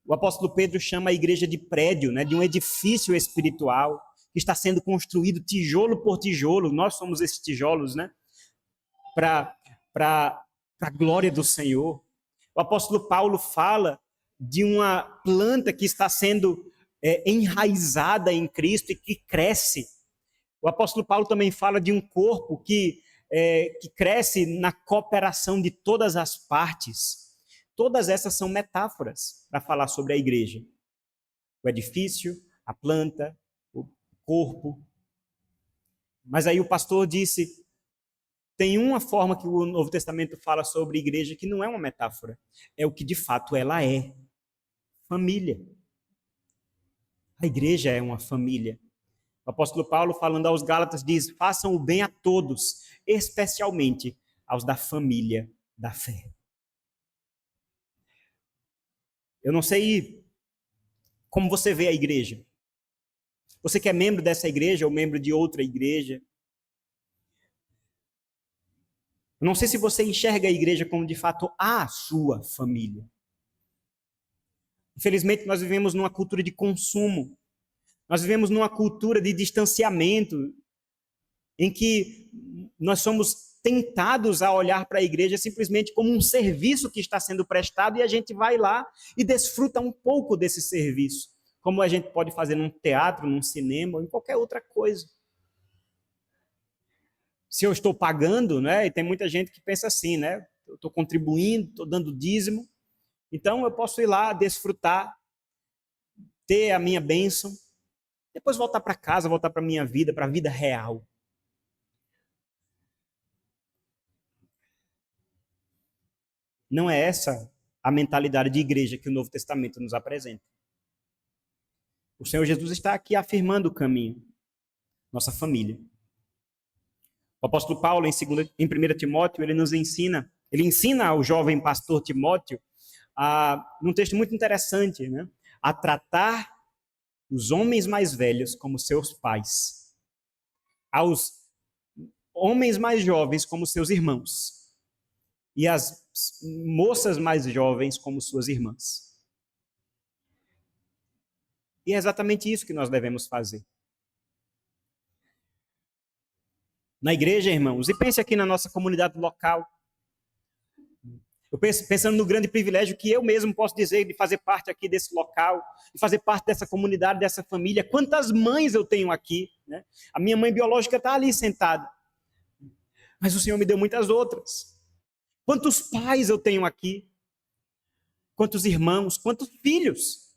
O apóstolo Pedro chama a igreja de prédio, né, de um edifício espiritual que está sendo construído tijolo por tijolo. Nós somos esses tijolos, né, para a glória do Senhor. O apóstolo Paulo fala de uma planta que está sendo enraizada em Cristo e que cresce. O apóstolo Paulo também fala de um corpo que cresce na cooperação de todas as partes. Todas essas são metáforas para falar sobre a igreja. O edifício, a planta, o corpo. Mas aí o pastor disse: tem uma forma que o Novo Testamento fala sobre a igreja que não é uma metáfora. É o que de fato ela é. Família. A igreja é uma família. O apóstolo Paulo, falando aos Gálatas, diz: façam o bem a todos, especialmente aos da família da fé. Eu não sei como você vê a igreja. Você que é membro dessa igreja ou membro de outra igreja. Eu não sei se você enxerga a igreja como de fato a sua família. Infelizmente, nós vivemos numa cultura de consumo. Nós vivemos numa cultura de distanciamento, em que nós somos tentados a olhar para a igreja simplesmente como um serviço que está sendo prestado e a gente vai lá e desfruta um pouco desse serviço, como a gente pode fazer num teatro, num cinema ou em qualquer outra coisa. Se eu estou pagando, né, e tem muita gente que pensa assim, né, eu estou contribuindo, estou dando dízimo, então eu posso ir lá desfrutar, ter a minha bênção, depois voltar para casa, voltar para a minha vida, para a vida real. Não é essa a mentalidade de igreja que o Novo Testamento nos apresenta. O Senhor Jesus está aqui afirmando o caminho, nossa família. O apóstolo Paulo, em 1 Timóteo, ele ensina ao jovem pastor Timóteo, num texto muito interessante, né, a tratar os homens mais velhos como seus pais, aos homens mais jovens como seus irmãos, e as moças mais jovens como suas irmãs. E é exatamente isso que nós devemos fazer. Na igreja, irmãos, e pense aqui na nossa comunidade local. Eu pensando no grande privilégio que eu mesmo posso dizer de fazer parte aqui desse local, de fazer parte dessa comunidade, dessa família. Quantas mães eu tenho aqui, né? A minha mãe biológica está ali sentada, mas o Senhor me deu muitas outras. Quantos pais eu tenho aqui? Quantos irmãos? Quantos filhos?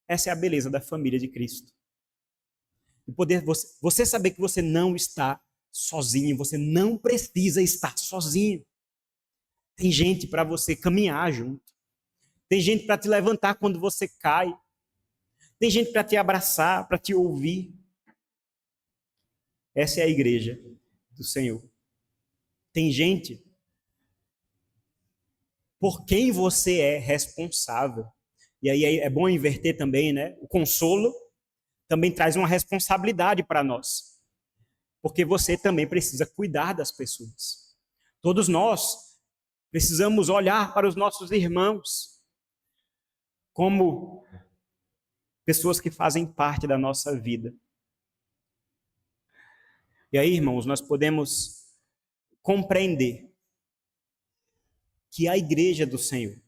Essa é a beleza da família de Cristo. E poder você saber que você não está sozinho, você não precisa estar sozinho. Tem gente para você caminhar junto. Tem gente para te levantar quando você cai. Tem gente para te abraçar, para te ouvir. Essa é a igreja do Senhor. Tem gente por quem você é responsável. E aí é bom inverter também, né? O consolo também traz uma responsabilidade para nós. Porque você também precisa cuidar das pessoas. Todos nós precisamos olhar para os nossos irmãos como pessoas que fazem parte da nossa vida. E aí, irmãos, nós podemos compreender que a igreja do Senhor,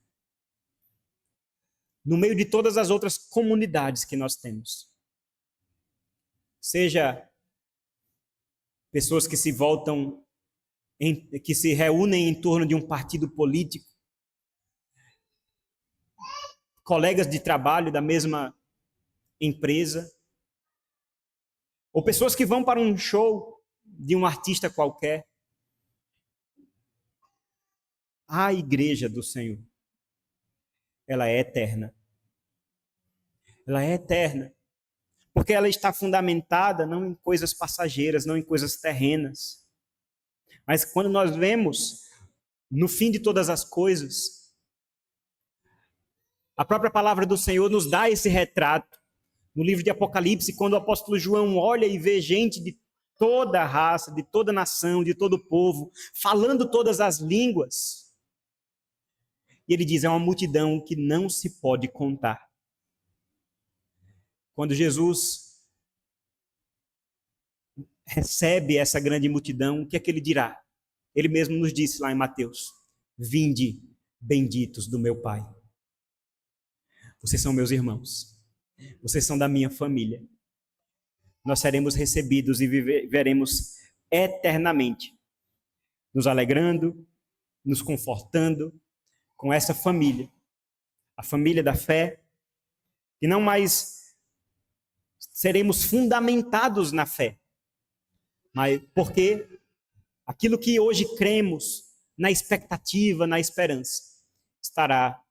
no meio de todas as outras comunidades que nós temos, seja pessoas que se que se reúnem em torno de um partido político, colegas de trabalho da mesma empresa, ou pessoas que vão para um show de um artista qualquer. A igreja do Senhor, ela é eterna. Ela é eterna. Porque ela está fundamentada não em coisas passageiras, não em coisas terrenas. Mas quando nós vemos, no fim de todas as coisas, a própria palavra do Senhor nos dá esse retrato. No livro de Apocalipse, quando o apóstolo João olha e vê gente de toda a raça, de toda a nação, de todo o povo, falando todas as línguas, e ele diz, é uma multidão que não se pode contar. Quando Jesus recebe essa grande multidão, o que é que ele dirá? Ele mesmo nos disse lá em Mateus, vinde, benditos do meu Pai. Vocês são meus irmãos. Vocês são da minha família. Nós seremos recebidos e viveremos eternamente, nos alegrando, nos confortando com essa família, a família da fé, e não mais seremos fundamentados na fé, mas porque aquilo que hoje cremos, na expectativa, na esperança, estará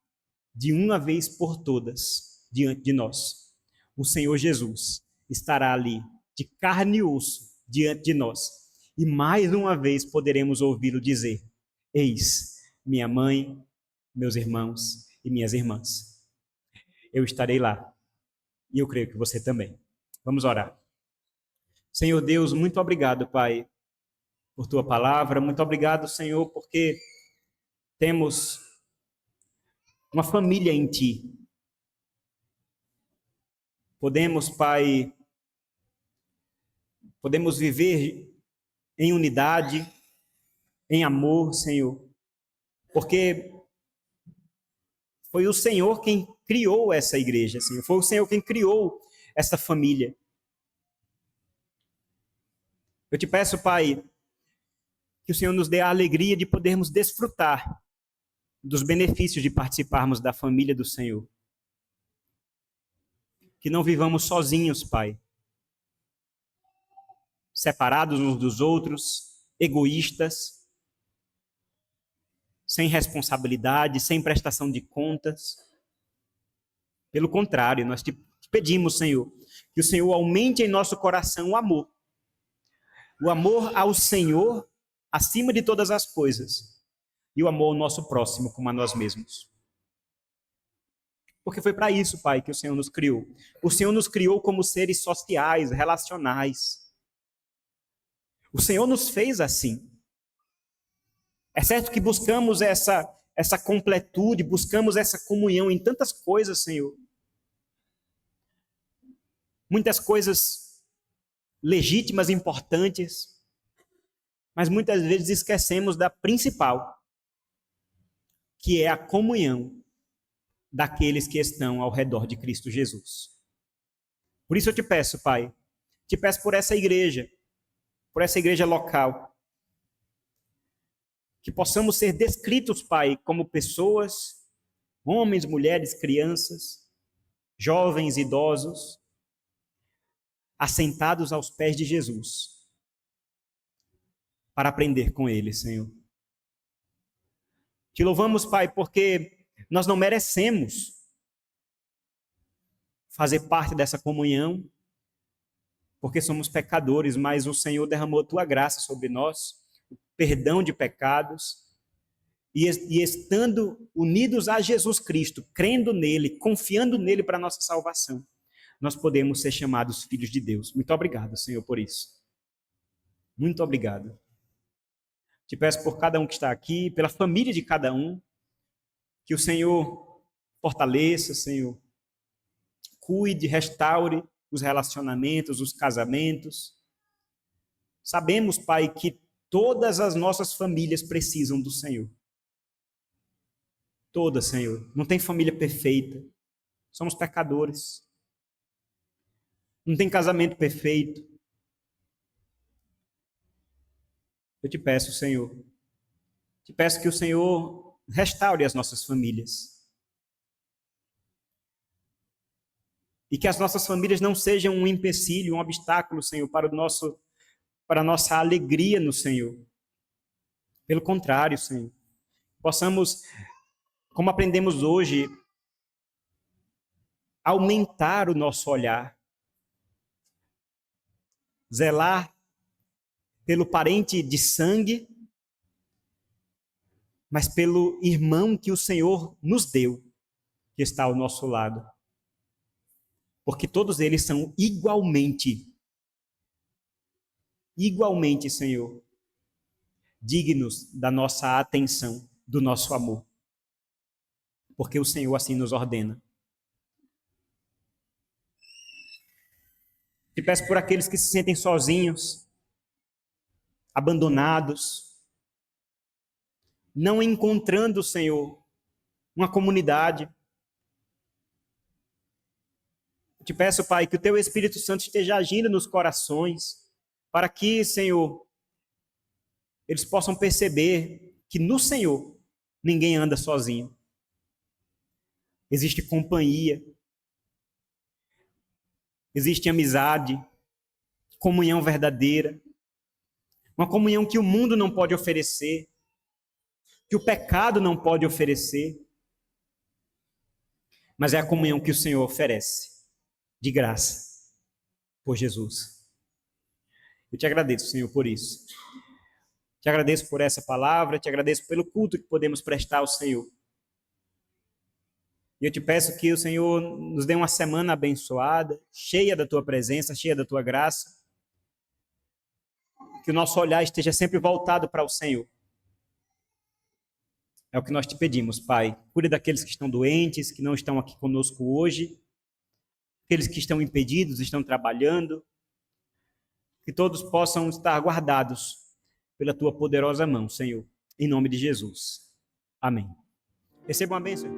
de uma vez por todas diante de nós. O Senhor Jesus estará ali, de carne e osso, diante de nós. E mais uma vez poderemos ouvi-lo dizer, eis minha mãe, meus irmãos e minhas irmãs. Eu estarei lá. E eu creio que você também. Vamos orar. Senhor Deus, muito obrigado, Pai, por tua palavra. Muito obrigado, Senhor, porque temos uma família em ti. Podemos, Pai, podemos viver em unidade, em amor, Senhor, porque foi o Senhor quem criou essa igreja, Senhor. Foi o Senhor quem criou essa família. Eu te peço, Pai, que o Senhor nos dê a alegria de podermos desfrutar dos benefícios de participarmos da família do Senhor. Que não vivamos sozinhos, Pai, separados uns dos outros, egoístas, sem responsabilidade, sem prestação de contas. Pelo contrário, nós te pedimos, Senhor, que o Senhor aumente em nosso coração o amor ao Senhor acima de todas as coisas, e o amor ao nosso próximo como a nós mesmos. Porque foi para isso, Pai, que o Senhor nos criou. O Senhor nos criou como seres sociais, relacionais. O Senhor nos fez assim. É certo que buscamos essa completude, buscamos essa comunhão em tantas coisas, Senhor. Muitas coisas legítimas, importantes, mas muitas vezes esquecemos da principal, que é a comunhão daqueles que estão ao redor de Cristo Jesus. Por isso eu te peço, Pai, te peço por essa igreja local, que possamos ser descritos, Pai, como pessoas, homens, mulheres, crianças, jovens, idosos, assentados aos pés de Jesus, para aprender com Ele, Senhor. Te louvamos, Pai, porque nós não merecemos fazer parte dessa comunhão, porque somos pecadores, mas o Senhor derramou a tua graça sobre nós, perdão de pecados, e estando unidos a Jesus Cristo, crendo nele, confiando nele para a nossa salvação, nós podemos ser chamados filhos de Deus. Muito obrigado, Senhor, por isso. Muito obrigado. Te peço por cada um que está aqui, pela família de cada um, que o Senhor fortaleça, Senhor, cuide, restaure os relacionamentos, os casamentos. Sabemos, Pai, que todas as nossas famílias precisam do Senhor. Todas, Senhor. Não tem família perfeita. Somos pecadores. Não tem casamento perfeito. Eu te peço, Senhor. Te peço que o Senhor restaure as nossas famílias. E que as nossas famílias não sejam um empecilho, um obstáculo, Senhor, para a nossa alegria no Senhor. Pelo contrário, Senhor. Possamos, como aprendemos hoje, aumentar o nosso olhar. Zelar pelo parente de sangue, mas pelo irmão que o Senhor nos deu, que está ao nosso lado. Porque todos eles são igualmente, Senhor, dignos da nossa atenção, do nosso amor. Porque o Senhor assim nos ordena. Te peço por aqueles que se sentem sozinhos, abandonados, não encontrando, Senhor, uma comunidade. Te peço, Pai, que o Teu Espírito Santo esteja agindo nos corações, para que, Senhor, eles possam perceber que no Senhor ninguém anda sozinho. Existe companhia, existe amizade, comunhão verdadeira, uma comunhão que o mundo não pode oferecer, que o pecado não pode oferecer, mas é a comunhão que o Senhor oferece, de graça, por Jesus. Eu te agradeço, Senhor, por isso. Te agradeço por essa palavra, te agradeço pelo culto que podemos prestar ao Senhor. E eu te peço que o Senhor nos dê uma semana abençoada, cheia da Tua presença, cheia da Tua graça. Que o nosso olhar esteja sempre voltado para o Senhor. É o que nós te pedimos, Pai. Cuide daqueles que estão doentes, que não estão aqui conosco hoje. Aqueles que estão impedidos, estão trabalhando. Que todos possam estar guardados pela Tua poderosa mão, Senhor. Em nome de Jesus. Amém. Recebam a bênção.